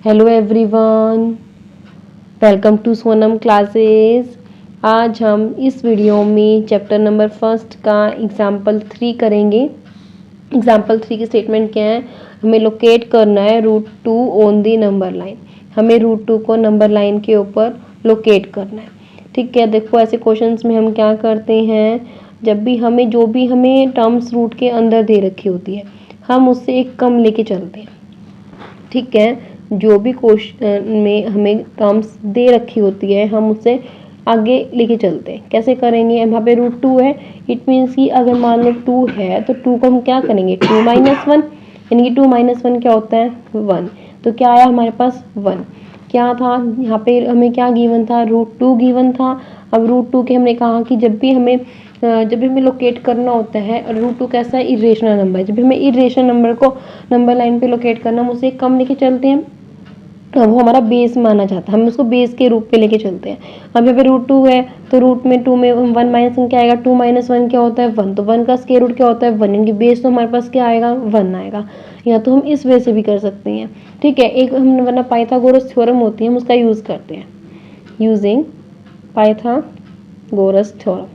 Hello everyone, welcome to Sonam classes. आज हम इस वीडियो में चैप्टर नंबर फर्स्ट का एग्जाम्पल 3 करेंगे। एग्जाम्पल 3 की स्टेटमेंट क्या है? हमें लोकेट करना है root 2 on the number line. हमें रूट 2 को नंबर लाइन के ऊपर लोकेट करना है। ठीक है, देखो ऐसे क्वेश्चंस में हम क्या करते हैं, जब भी हमें जो भी हमें टर्म्स रूट के अंदर दे रखी होती है हम उससे एक कम लेके चलते हैं। ठीक है, जो भी क्वेश्चन में हमें टर्म्स दे रखी होती है हम उससे आगे लेके चलते हैं। कैसे करेंगे? यहाँ पे रूट 2 है, इट मीन्स कि अगर मान लो 2 है तो 2 को हम क्या करेंगे 2 माइनस 1, यानी कि 2 माइनस 1 क्या होता है 1। तो क्या आया हमारे पास 1। क्या था यहाँ पे हमें क्या गिवन था, रूट 2 गिवन था। अब रूट 2 के हमने कहा कि जब भी हमें लोकेट करना होता है, और रूट 2 कैसा है इरेशनल नंबर है, जब भी हमें इरेशनल नंबर को नंबर लाइन पे लोकेट करना हम उसे कम लेके चलते हैं, वो हमारा बेस माना जाता है, हम उसको बेस के रूप पे लेके चलते हैं। अब यहाँ पे रूट 2 है तो रूट में 2 में 1 माइनस 1 क्या आएगा, 2 माइनस 1 क्या होता है 1। तो 1 का स्क्वायर रूट क्या होता है 1, यानी बेस तो हमारे पास क्या आएगा 1 आएगा। या तो हम इस वे से भी कर सकते हैं। ठीक है, एक हम वरना पाइथागोरस थ्योरम होती है हम उसका यूज करते हैं, using Pythagoras theorem.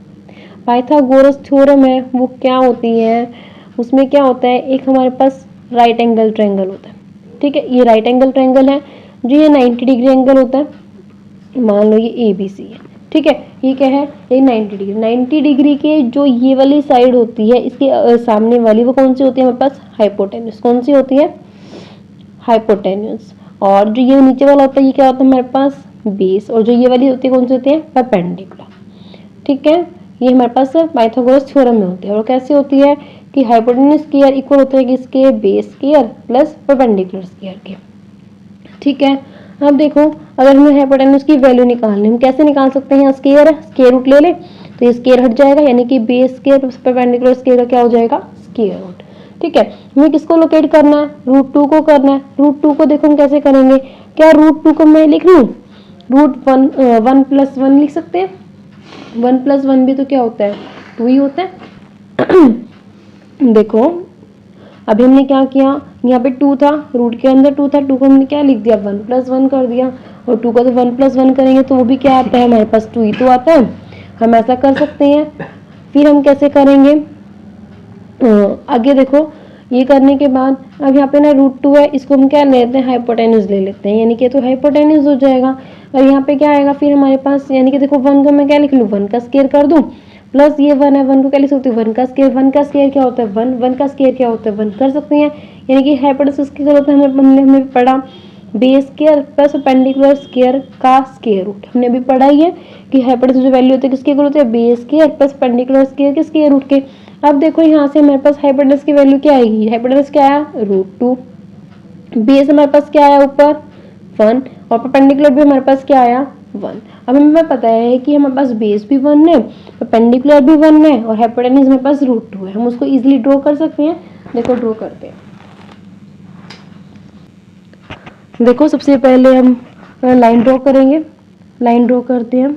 Pythagoras theorem है वो क्या होती है, उसमें क्या होता है, एक हमारे पास राइट एंगल ट्रायंगल होता है। ठीक है, ये राइट एंगल ट्रायंगल है जो ये 90 डिग्री एंगल होता है। मान लो ये ABC है। ठीक है, ये क्या है, ये 90 डिग्री। 90 डिग्री के जो ये वाली साइड होती है इसके सामने वाली वो कौन सी होती है हमारे पास, हाइपोटेन्यूस। कौन सी होती है, हाइपोटेन्यूस। और जो ये नीचे वाला होता है ये क्या होता है हमारे पास, बेस। और जो ये वाली होती है कौन सी होती है, परपेंडिकुलर। ठीक है, ये हमारे पास पाइथागोरस थ्योरम में होती है। और कैसे होती है कि हाइपोटेन्यूस स्क्वायर इक्वल होता है किसके, base square plus perpendicular square के। ठीक है, अब देखो अगर हमें हाइपोटेन्यूस की वैल्यू निकालनी, हम कैसे निकाल सकते हैं, स्क्वायर रूट ले ले तो ये स्क्वायर हट जाएगा, यानी कि base square plus perpendicular square का क्या हो जाएगा, स्क्वायर रूट। ठीक है, हमें किसको लोकेट करना है, रूट 2 को करना है। रूट 2 को देखो हम कैसे करेंगे, क्या रूट 2 को मैं लिख लूँ, रूट 1 प्लस 1 लिख सकते हैं। 1 प्लस 1 भी तो क्या होता है 2 ही होता है। देखो अभी हमने क्या किया, यहाँ पे 2 था, रूट के अंदर 2 था, 2 को हमने क्या लिख दिया 1 प्लस 1 कर दिया। और 2 का तो 1 प्लस 1 करेंगे तो वो भी क्या आता है हमारे पास 2 ही तो आता है। हम ऐसा कर सकते हैं। फिर हम कैसे करेंगे, आगे देखो ये करने के बाद अब यहाँ पे ना रूट 2 है, इसको हम क्या लेते हैं हाइपोटेन्यूस ले लेते हैं, यानी कि तो हाइपोटेन्यूस हो जाएगा। और यहाँ पे क्या आएगा फिर हमारे पास, यानी कि देखो 1 को मैं क्या लिख लूँ 1 का स्क्वायर कर दूँ, प्लस ये 1 है, 1 को क्या लिख सकते हैं 1 का स्क्वायर। 1 का स्क्वायर क्या होता है 1, 1 का स्क्वायर क्या होता है 1 कर सकते हैं। यानी कि हाइपोटेन्यूस की जरूरत है हमें पढ़ा base square plus perpendicular square का स्क्वायर रूट। हमने अभी पढ़ा ही है कि हाइपोटेन्यूस जो वैल्यू होती है किसके इक्वल होती है, base square plus perpendicular square के स्क्वायर रूट के। अब देखो यहाँ से हमारे पास हाइपोटेन्यूस की वैल्यू क्या आएगी, हाइपोटेन्यूस क्या आया रूट 2, बेस हमारे पास क्या आया ऊपर 1, और परपेंडिकुलर भी हमारे पास क्या आया 1। अब हमें पता है कि हमारे पास बेस भी 1 है, परपेंडिकुलर भी 1 है, और हाइपोटेन्यूस हमारे पास रूट 2 है। हम उसको इजीली ड्रॉ कर सकते हैं। देखो ड्रॉ करते हैं। देखो सबसे पहले हम लाइन ड्रॉ करेंगे। लाइन ड्रॉ करते हैं।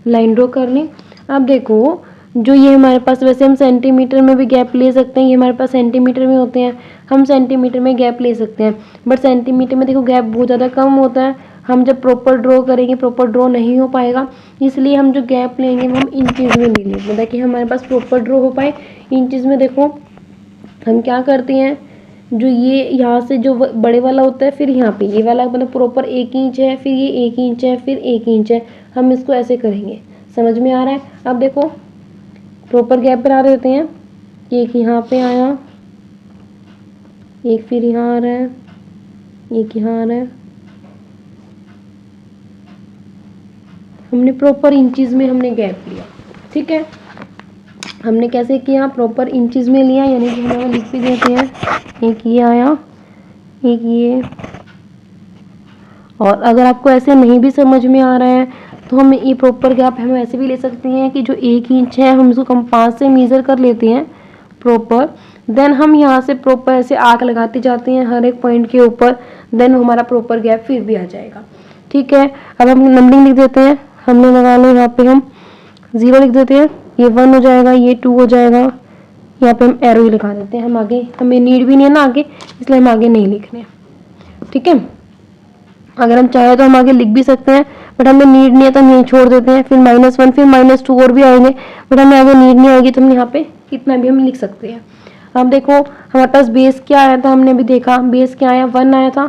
लाइन ड्रॉ कर ली। अब देखो जो ये हमारे पास, वैसे हम सेंटीमीटर में भी गैप ले सकते हैं, ये हमारे पास सेंटीमीटर में होते हैं, हम सेंटीमीटर में गैप ले सकते हैं। बट सेंटीमीटर में देखो गैप बहुत ज़्यादा कम होता है, हम जब प्रॉपर ड्रॉ करेंगे प्रॉपर ड्रॉ नहीं हो पाएगा। इसलिए हम जो गैप लेंगे वो हम इंचेस में ले लेंगे ताकि हमारे पास प्रॉपर ड्रॉ हो पाए। इंचेस में देखो हम क्या करते हैं, जो ये यहाँ से जो बड़े वाला होता है, फिर यहाँ पे ये वाला मतलब प्रॉपर 1 इंच है, फिर ये 1 इंच है, फिर 1 इंच है, हम इसको ऐसे करेंगे। समझ में आ रहा है? अब देखो प्रॉपर गैप बना देते हैं, एक यहाँ पे आया, एक फिर यहाँ आ रहा है, एक यहाँ आ रहा है। हमने प्रॉपर इंचेस में हमने गैप लिया। ठीक है, हमने कैसे किया, प्रॉपर इंचेस में लिया, यानी कि हम लिख भी देते हैं, एक ये आया, एक ये। और अगर आपको ऐसे नहीं भी समझ में आ रहा है तो हम ये प्रॉपर गैप हम ऐसे भी ले सकते हैं कि जो 1 इंच है हम इसको कंपास से मेज़र कर लेते हैं प्रॉपर। देन हम यहाँ से प्रॉपर ऐसे आर्क लगाते जाते हैं हर एक पॉइंट के ऊपर, देन हमारा प्रॉपर गैप फिर भी आ जाएगा। ठीक है, अब हम नंबरिंग लिख देते हैं। हमने लगा लो यहाँ पे हम 0 लिख देते हैं, ये 1 हो जाएगा, ये 2 हो जाएगा, यहाँ पे हम एरो ही लिखा देते हैं। हम आगे, हमें नीड भी नहीं है ना आगे, इसलिए हम आगे नहीं लिख रहे हैं। ठीक है, अगर हम चाहे तो हम आगे लिख भी सकते हैं, बट हमें नीड नहीं है तो हम यहीं छोड़ देते हैं। फिर -1 फिर -2 और भी आएंगे, बट हमें आगे नीड नहीं आएगी तो हम यहाँ पे इतना भी हम लिख सकते हैं। अब देखो हमारे पास बेस क्या आया था, हमने भी देखा बेस क्या आया, 1 आया था।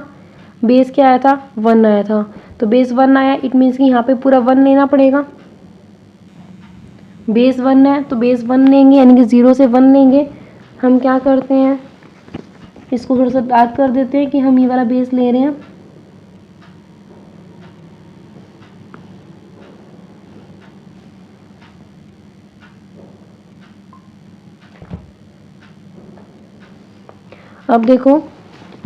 बेस क्या आया था, 1 आया था, तो बेस 1 आया, इट मीन्स कि यहाँ पे पूरा 1 लेना पड़ेगा। बेस 1 है तो बेस 1 लेंगे, यानी कि 0 से 1 लेंगे। हम क्या करते हैं, इसको थोड़ा सा डार्क कर देते हैं कि हम ये वाला बेस ले रहे हैं। अब देखो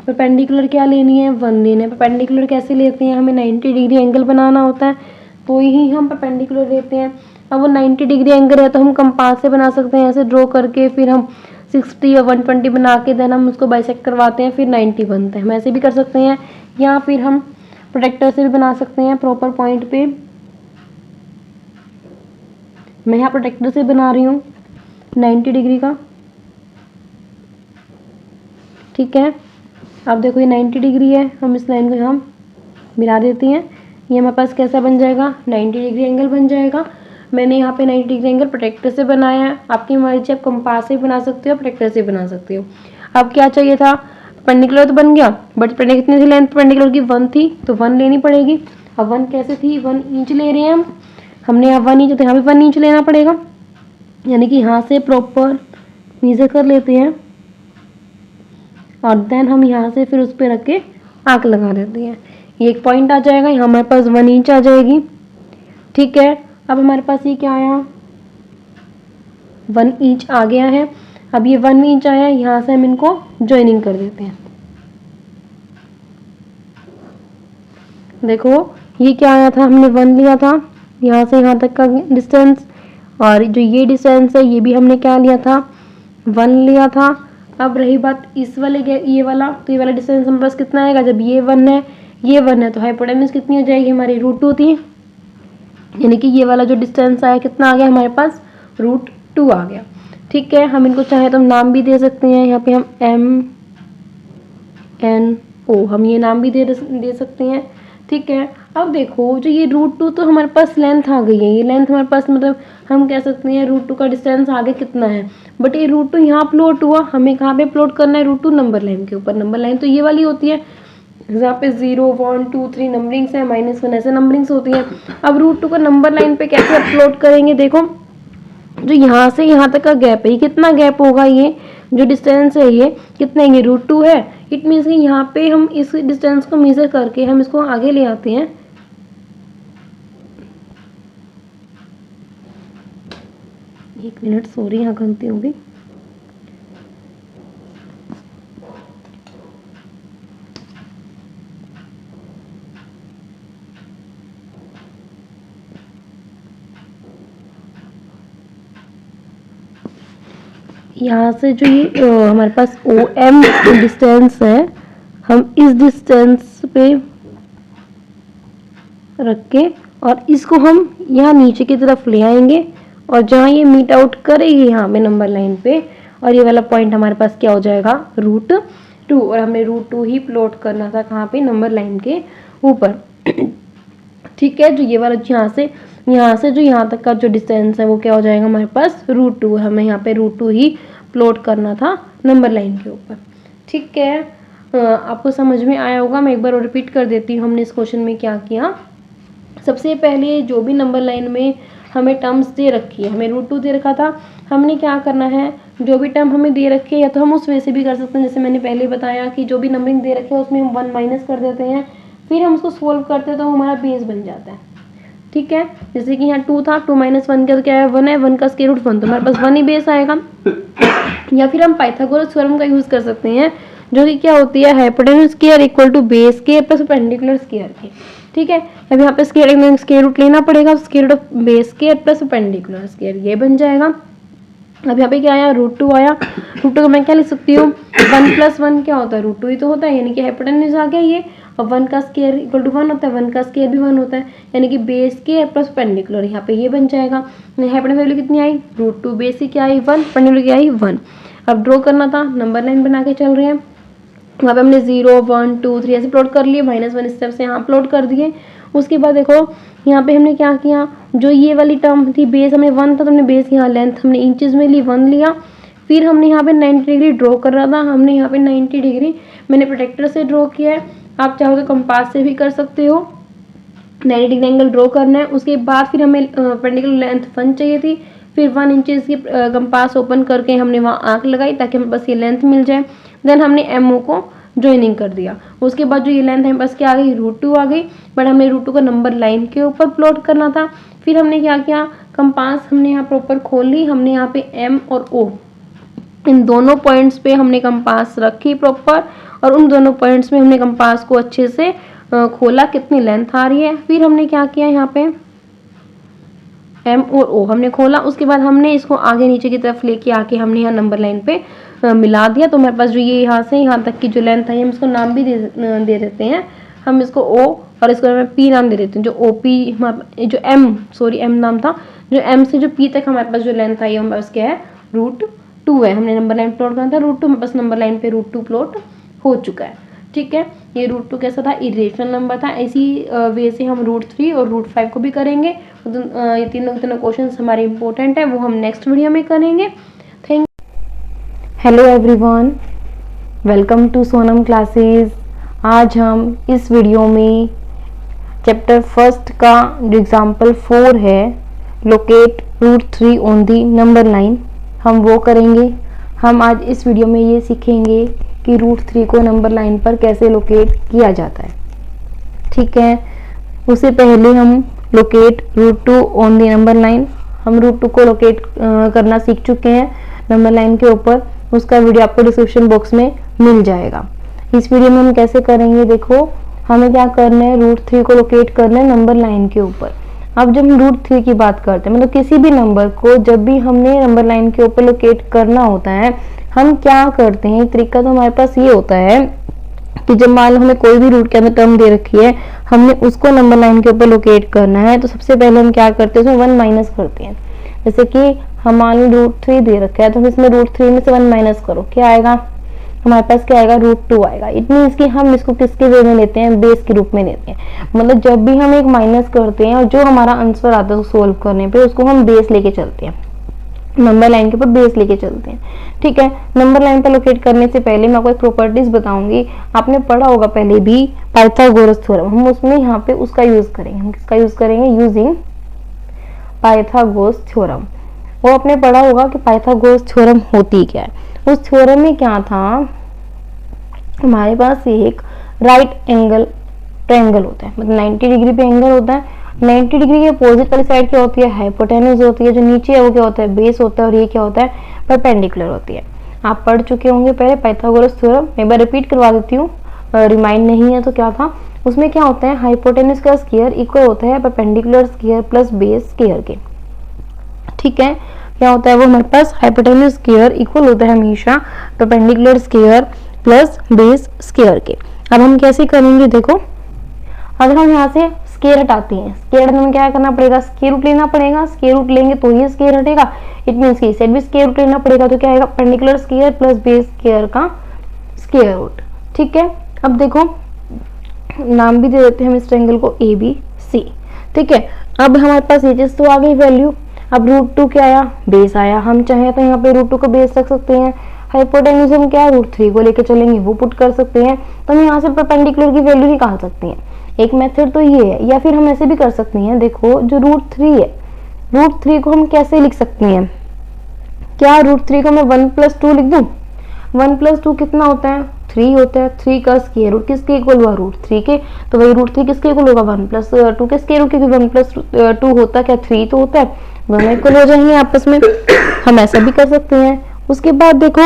परपेंडिकुलर क्या लेनी है, 1 लेना है। परपेंडिकुलर कैसे लेते हैं, हमें 90 डिग्री एंगल बनाना होता है तो ही हम परपेंडिकुलर लेते हैं। अब वो 90 डिग्री एंगल है तो हम कंपास से बना सकते हैं, ऐसे ड्रॉ करके, फिर हम 60 या 120 बना के देन हम उसको बाइसेक्ट करवाते हैं, फिर 90 बनते हैं। हम ऐसे भी कर सकते हैं, या फिर हम प्रोटेक्टर से भी बना सकते हैं प्रॉपर पॉइंट पे। मैं यहाँ प्रोटेक्टर से बना रही हूँ 90 डिग्री का। ठीक है, अब देखो ये 90 डिग्री है, हम इस लाइन को यहाँ मिला देते हैं, ये हमारे पास कैसा बन जाएगा, 90 डिग्री एंगल बन जाएगा। मैंने यहाँ पे 90 डिग्री एंगल प्रोटेक्टर से बनाया है, आपकी मर्जी, आप कंपास से बना सकते हो, प्रोटेक्टर से बना सकते हो। अब क्या चाहिए था, परपेंडिकुलर तो बन गया, बट कितनी थी लेंथ परपेंडिकुलर की, 1 थी, तो 1 लेनी पड़ेगी। अब 1 कैसे थी, 1 इंच ले रहे हैं हमने यहाँ 1 इंच, तो यहाँ भी 1 इंच लेना पड़ेगा, यानी कि यहाँ से प्रॉपर नीचे कर लेते हैं और देन हम यहाँ से फिर उस पर रख के आंक लगा देते हैं। ये एक पॉइंट आ जाएगा, यहाँ हमारे पास 1 इंच आ जाएगी। ठीक है, अब हमारे पास ये क्या आया, 1 इंच आ गया है। अब ये 1 इंच आया, यहाँ से हम इनको ज्वाइनिंग कर देते हैं। देखो ये क्या आया था, हमने 1 लिया था, यहाँ से यहाँ तक का डिस्टेंस, और जो ये डिस्टेंस है ये भी हमने क्या लिया था, 1 लिया था। अब रही बात इस वाले ये वाला, तो ये वाला डिस्टेंस हमारे पास कितना आएगा, जब ये 1 है, ये 1 है, तो हाइपोटेन्यूज कितनी हो जाएगी हमारी, √2 थी, यानी कि ये वाला जो डिस्टेंस आया कितना आ गया हमारे पास, √2 आ गया। ठीक है, हम इनको चाहे तो हम नाम भी दे सकते हैं, यहाँ पे हम MNO हम ये नाम भी दे सकते हैं। ठीक है, अब देखो जो ये √2 तो हमारे पास लेंथ आ गई है, ये लेंथ हमारे पास मतलब हम कह सकते हैं √2 का डिस्टेंस आगे कितना है, बट ये √2 यहाँ प्लॉट हुआ, हमें कहाँ पे प्लॉट करना है, √2 नंबर लाइन के ऊपर। नंबर लाइन तो ये वाली होती है जहाँ पे 0 1 2 3 नंबरिंग्स है, -1 ऐसे नंबरिंग्स होती हैं। अब √2 का नंबर लाइन पे कैसे अपलोड करेंगे, देखो जो यहाँ से यहाँ तक का गैप है, ये कितना गैप होगा, ये जो डिस्टेंस है ये कितना है, ये √2 है। इट मीन्स कि यहाँ पे हम इस डिस्टेंस को मेजर करके हम इसको आगे ले आते हैं। एक मिनट, सॉरी यहाँ गलती हो गई। यहाँ से जो ये हमारे पास OM डिस्टेंस है, हम इस डिस्टेंस पे रख के और इसको हम यहाँ नीचे की तरफ ले आएंगे, और जहाँ ये मीट आउट करेगी यहाँ पे नंबर लाइन पे, और ये वाला पॉइंट हमारे पास क्या हो जाएगा, √2, और हमें √2 ही प्लॉट करना था कहाँ पे, नंबर लाइन के ऊपर। ठीक है, जो ये वाला यहाँ से जो यहाँ तक का जो डिस्टेंस है वो क्या हो जाएगा हमारे पास, √2, हमें यहाँ पे √2 ही प्लॉट करना था नंबर लाइन के ऊपर। ठीक है, आपको समझ में आया होगा, मैं एक बार और रिपीट कर देती हूँ हमने इस क्वेश्चन में क्या किया। सबसे पहले जो भी नंबर लाइन में हमें टर्म्स दे रखी है, हमें √2 दे रखा था, हमने क्या करना है, जो भी टर्म हमें दे रखे या तो हम उस वे से भी कर सकते हैं, जैसे मैंने पहले बताया कि जो भी नंबरिंग दे रखे है उसमें हम 1 माइनस कर देते हैं, फिर हम उसको सोल्व करते हैं तो हमारा बेस बन जाता है। ठीक है, जैसे कि यहाँ 2 था, 2 - 1 का क्या है, 1 है, 1 का स्क्वायर रूट 1, तो हमारे पास 1 ही बेस आएगा। या फिर हम पाइथागोरस थ्योरम का यूज कर सकते हैं, जो कि क्या होती है, hypotenuse square equal to base square plus perpendicular square के। ठीक है, अब यहाँ पे स्क्वायर रूट लेना पड़ेगा, square root of base square plus perpendicular square, ये बन जाएगा। अब यहाँ पे क्या आया, √2 आया। √2 को मैं क्या लिख सकती हूँ, 1 + 1 क्या होता है, √2 ही तो होता है, यानी कि हाइपोटेन्यूज आ गया ये। और 1 का स्क्वायर = 1 होता है, 1 का स्क्वायर भी 1 होता है, यानी कि बेस स्क्वायर प्लस परपेंडिकुलर, यहाँ पे ये बन जाएगा। हाइपोटेन्यूज वैल्यू कितनी आई, √2, बेस की क्या आई 1, परपेंडिकुलर क्या आई 1। अब ड्रॉ करना था, नंबर लाइन बना के चल रहे हैं, वहाँ पे हमने 0 1 2 3 ऐसे प्लॉट कर लिए, -1 स्टेप से यहाँ प्लॉट कर दिए। उसके बाद देखो यहाँ पे हमने क्या किया, जो ये वाली टर्म थी बेस हमें 1 था, तो हमने बेस यहाँ लेंथ हमने इंचेस में ली, 1 लिया। फिर हमने यहाँ पे 90 डिग्री ड्रॉ कर रहा था, हमने यहाँ पे 90 डिग्री मैंने प्रोटेक्टर से ड्रॉ किया है, आप चाहो तो कंपास से भी कर सकते हो। 90 डिग्री एंगल ड्रॉ करना है। उसके बाद फिर हमें परपेंडिकुलर लेंथ 1 चाहिए थी, फिर 1 इंचेस की कंपास ओपन करके हमने वहाँ आंख लगाई ताकि हमें बस ये लेंथ मिल जाए। देन हमने एमओ को ज्वाइनिंग कर दिया। उसके बाद जो ये लेंथ है बस क्या आ गई, √2 आ गई, बट हमें √2 का नंबर लाइन के ऊपर प्लॉट करना था। फिर हमने क्या किया, कंपास हमने यहाँ प्रॉपर खोल ली, हमने यहाँ पे एम और ओ इन दोनों पॉइंट्स पे हमने कंपास रखी प्रॉपर, और उन दोनों पॉइंट्स में हमने कंपास को अच्छे से खोला कितनी लेंथ आ रही है। फिर हमने क्या किया, यहाँ पे एम और ओ हमने खोला। उसके बाद हमने इसको आगे नीचे की तरफ लेके आके हमने यहाँ नंबर लाइन पे मिला दिया। तो हमारे पास जो ये यहाँ से यहाँ तक की जो लेंथ है, हम इसको नाम भी दे देते हैं, हम इसको ओ और इसको मैं पी नाम दे देते हैं। जो ओ पी जो एम नाम था, जो एम से जो पी तक हमारे पास जो लेंथ आई है हमारे पास क्या है, √2 है। हमने नंबर लाइन प्लॉट करना था √2, हमारे पास नंबर लाइन पे √2 प्लॉट हो चुका है। ठीक है, ये √2 कैसा था, इरेशनल नंबर था। इसी वे से हम √3 और √5 को भी करेंगे। ये तीनों क्वेश्चन हमारे इंपॉर्टेंट है, वो हम नेक्स्ट वीडियो में करेंगे। Thank hello everyone, welcome to Sonam classes. आज हम इस वीडियो में चैप्टर 1 का जो एग्जाम्पल 4 है, locate √3 on the number line, हम वो करेंगे। हम आज इस वीडियो में ये सीखेंगे कि √3 को नंबर लाइन पर कैसे लोकेट किया जाता है। ठीक है, उससे पहले हम locate √2 on the number line, हम √2 को लोकेट करना सीख चुके हैं नंबर लाइन के ऊपर। उसका वीडियो आपको डिस्क्रिप्शन बॉक्स में मिल जाएगा। इस वीडियो में हम कैसे करेंगे, देखो हमें क्या करना है, √3 को लोकेट करना है नंबर लाइन के ऊपर। अब जब हम √3 की बात करते हैं, मतलब किसी भी नंबर को जब भी हमने नंबर लाइन के ऊपर लोकेट करना होता है, हम क्या करते हैं, तरीका तो हमारे पास ये होता है कि जब मान लो हमें कोई भी रूट के अंदर टर्म दे रखी है, हमने उसको नंबर लाइन के ऊपर लोकेट करना है, तो सबसे पहले हम क्या करते हैं, उसमें 1 माइनस करते हैं। जैसे कि हम मान लो √3 दे रखा है, तो हम इसमें √3 में से 1 माइनस करो, क्या आएगा हमारे पास, क्या आएगा, √2 आएगा। इट मीन्स कि हम इसको किसके वे में लेते हैं, बेस के रूप में लेते हैं। मतलब जब भी हम एक माइनस करते हैं और जो हमारा आंसर आता है सोल्व करने पे, उसको हम बेस लेके चलते हैं, नंबर लाइन के ऊपर बेस लेके चलते हैं। ठीक है, नंबर लाइन पर लोकेट करने से पहले मैं आपको एक प्रॉपर्टीज बताऊंगी, आपने पढ़ा होगा पहले भी, पाइथागोरस थ्योरम, हम उसमें यहाँ पे उसका यूज करेंगे। हम किसका यूज करेंगे, यूजिंग पाइथागोरस थ्योरम। वो आपने पढ़ा होगा कि पाइथागोरस थ्योरम होती क्या है। उस थ्योरम में क्या था, हमारे पास एक राइट एंगल ट्रायंगल होता है, मतलब 90 डिग्री पे एंगल होता है। 90 डिग्री के अपोजिट वाली साइड क्या होती है, हाइपोटेन्यूज होती है, जो नीचे है वो क्या होता है, बेस होता है, और ये क्या होता है, परपेंडिकुलर होती है। आप पढ़ चुके होंगे पहले पाइथागोरस थ्योरम, एक बार रिपीट करवा देती हूँ, रिमाइंड नहीं है तो। क्या था उसमें, क्या होता है, हाइपोटेन्यूज का स्क्वायर इक्वल होता है perpendicular square plus base square के। ठीक है, क्या होता है वो हमारे पास, हाइपोटेन्यूज स्क्वायर इक्वल होता है हमेशा perpendicular square plus base square के। अब हम कैसे करेंगे, देखो अगर हम यहाँ से स्क्वायर हटाते हैं, स्क्वायर हमें क्या करना पड़ेगा, स्क्वायर रूट लेना पड़ेगा, स्क्वायर रूट लेंगे तो ये स्क्वायर हटेगा। इट मींस कि इस साइड भी स्क्वायर रूट लेना पड़ेगा, तो क्या आएगा, perpendicular square plus base square का स्क्वायर रूट। ठीक है, अब देखो नाम भी दे देते हैं हम इस ट्रायंगल को ABC। ठीक है, अब हमारे पास ये चीज तो आ गई वैल्यू। अब √2 क्या आया, बेस आया। हम चाहे तो यहाँ पे √2 को बेस रख सकते हैं। हाइपोटेन्यूज हम क्या √3 को लेके चलेंगे, वो पुट कर सकते हैं, तो हम यहाँ से परपेंडिकुलर की वैल्यू निकाल सकते हैं। एक मेथड तो ये है, या फिर हम ऐसे भी कर सकते हैं, देखो जो √3 है, √3 को हम कैसे लिख सकते हैं, क्या √3 को मैं 1 + 2 लिख दूं। 1 + 2 कितना होता है, 3 होता है। 3 का स्क्वायर रूट किसके इक्वल हुआ, √3 के, तो वही √3 किसके इक्वल होगा, 1 + 2 के स्क्वायर रूट, क्योंकि 1 + 2 होता क्या, 3 तो होता है, दोनों इक्वल हो जाएंगे आपस में। हम ऐसा भी कर सकते हैं। उसके बाद देखो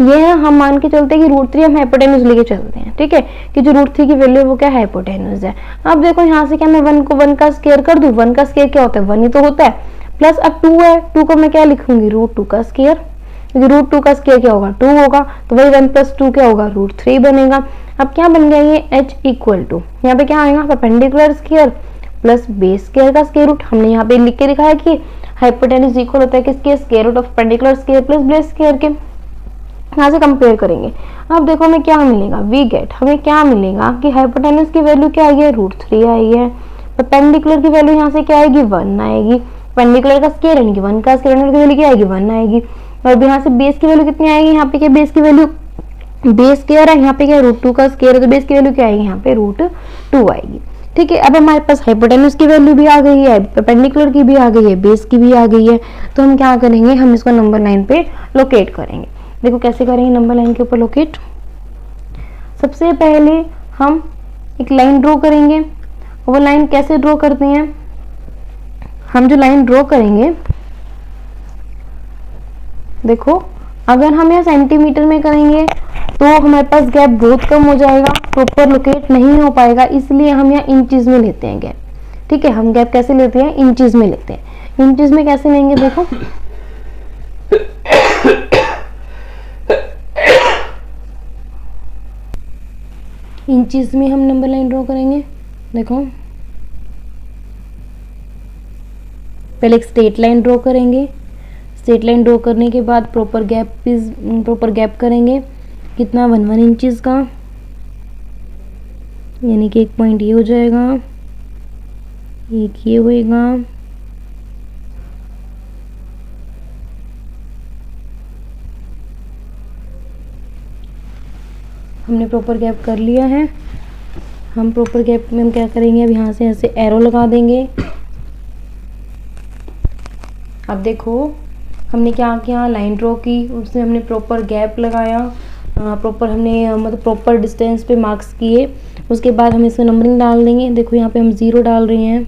ये है, हम मान के चलते हैं कि √3 हम हाइपोटेन्यूज लेके चलते हैं। ठीक है, कि जो √3 की वैल्यू है वो क्या हाइपोटेन्यूज है। अब देखो यहाँ से क्या मैं 1 को 1 का स्क्वायर कर दूं, 1 का स्क्वायर क्या होता है, 1 ही तो होता है। प्लस अब 2 है, 2 को मैं क्या लिखूंगी, √2 का स्क्वायर, क्योंकि √2 का स्क्वायर क्या होगा 2 होगा, तो वही 1 + 2 क्या होगा √3 बनेगा। अब क्या बन गया ये h इक्वल टू, यहाँ पे क्या आएगा perpendicular square plus base square का स्क्वायर रूट। हमने यहाँ पे लिख के दिखाया कि हाइपोटेन्यूज इक्वल होता है किसके, square root of perpendicular square plus base square के। यहाँ से कंपेयर करेंगे। अब देखो हमें क्या मिलेगा, वी गेट, हमें क्या मिलेगा कि हाइपोटेन्यूज की वैल्यू क्या आई है √3 आई है, परपेंडिकुलर की वैल्यू यहाँ से क्या आएगी 1 आएगी, परपेंडिकुलर का स्क्वायर यानी कि 1 का स्क्वायर की वैल्यू क्या आएगी 1 आएगी, और यहाँ से बेस की वैल्यू कितनी आएगी, यहाँ पे क्या बेस की वैल्यू बेस स्क्वायर है, यहाँ पे क्या √2 का स्क्वायर है, तो बेस की वैल्यू क्या आएगी यहाँ पे √2 आएगी। ठीक है, अब हमारे पास हाइपोटेन्यूज की वैल्यू भी आ गई है, परपेंडिकुलर की भी आ गई है, बेस की भी आ गई है, तो हम क्या करेंगे, हम इसको नंबर लाइन पे लोकेट करेंगे। देखो कैसे करेंगे नंबर लाइन के ऊपर लोकेट। सबसे पहले हम एक लाइन ड्रॉ करेंगे, वो लाइन कैसे ड्रॉ करते हैं, हम जो लाइन ड्रॉ करेंगे, देखो अगर हम यहाँ सेंटीमीटर में करेंगे तो हमारे पास गैप बहुत कम हो जाएगा, प्रॉपर लोकेट नहीं हो पाएगा, इसलिए हम यहाँ इंचेस में लेते हैं गैप। ठीक है, हम गैप कैसे लेते हैं, इंचेस में लेते हैं। इंचेस में कैसे लेंगे, देखो इंचेस में हम नंबर लाइन ड्रॉ करेंगे। देखो पहले एक स्ट्रेट लाइन ड्रॉ करेंगे, स्ट्रेट लाइन ड्रॉ करने के बाद प्रॉपर गैप करेंगे, कितना 1 इंचेस का, यानी कि एक पॉइंट ये हो जाएगा, एक ये होएगा, हमने प्रॉपर गैप कर लिया है। हम प्रॉपर गैप में हम क्या करेंगे, अब यहाँ से ऐसे एरो लगा देंगे। अब देखो हमने क्या किया, लाइन ड्रॉ की, उसमें हमने प्रॉपर गैप लगाया, प्रॉपर हमने मतलब प्रॉपर डिस्टेंस पे मार्क्स किए। उसके बाद हम इसमें नंबरिंग डाल देंगे। देखो यहाँ पे हम 0 डाल रहे हैं,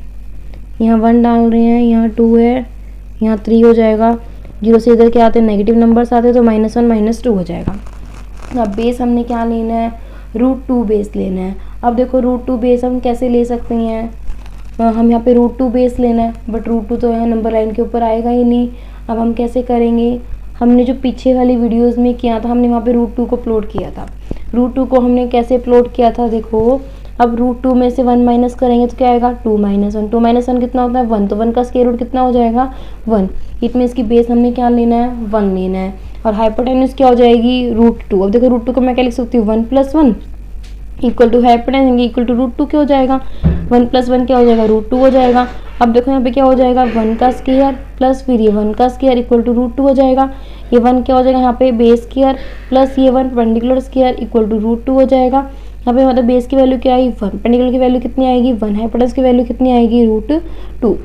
यहाँ 1 डाल रहे हैं, यहाँ 2 है, यहाँ 3 हो जाएगा। 0 से इधर क्या आते हैं, नेगेटिव नंबर्स आते हैं, तो -1 -2 हो जाएगा। अब बेस हमने क्या लेना है, √2 बेस लेना है। अब देखो √2 बेस हम कैसे ले सकते हैं, हम यहाँ पे √2 बेस लेना है, बट √2 तो यहाँ नंबर लाइन के ऊपर आएगा ही नहीं। अब हम कैसे करेंगे, हमने जो पीछे वाली वीडियोस में किया था, हमने वहाँ पे √2 को प्लॉट किया था। √2 को हमने कैसे प्लॉट किया था, देखो अब √2 में से 1 माइनस करेंगे तो क्या आएगा 2 - 1, 2 - 1 कितना होता है 1, तो 1 का स्क्वायर रूट कितना हो जाएगा 1। इट मीन्स की बेस हमने क्या लेना है 1 लेना है, और हाइपोटेन्यूज क्या हो जाएगी √2। अब देखो √2 को मैं क्या लिख सकती हूँ 1 + 1 equal to hypotenuse equal to √2 क्या हो जाएगा 1 + 1 क्या हो जाएगा √2 हो जाएगा। अब देखो यहाँ पे क्या हो जाएगा 1 का स्क्वायर प्लस फिर ये 1 का स्क्वायर इक्वल टू √2 हो जाएगा। ये 1 क्या हो जाएगा यहाँ पे बेस स्क्वायर प्लस ये 1 परपेंडिकुलर स्क्वायर इक्वल टू √2 हो जाएगा। यहाँ पे मतलब बेस की वैल्यू क्या आई 1, परपेंडिकुलर की वैल्यू कितनी आएगी 1, हाइपोटेन्यूज की वैल्यू कितनी आएगी √2।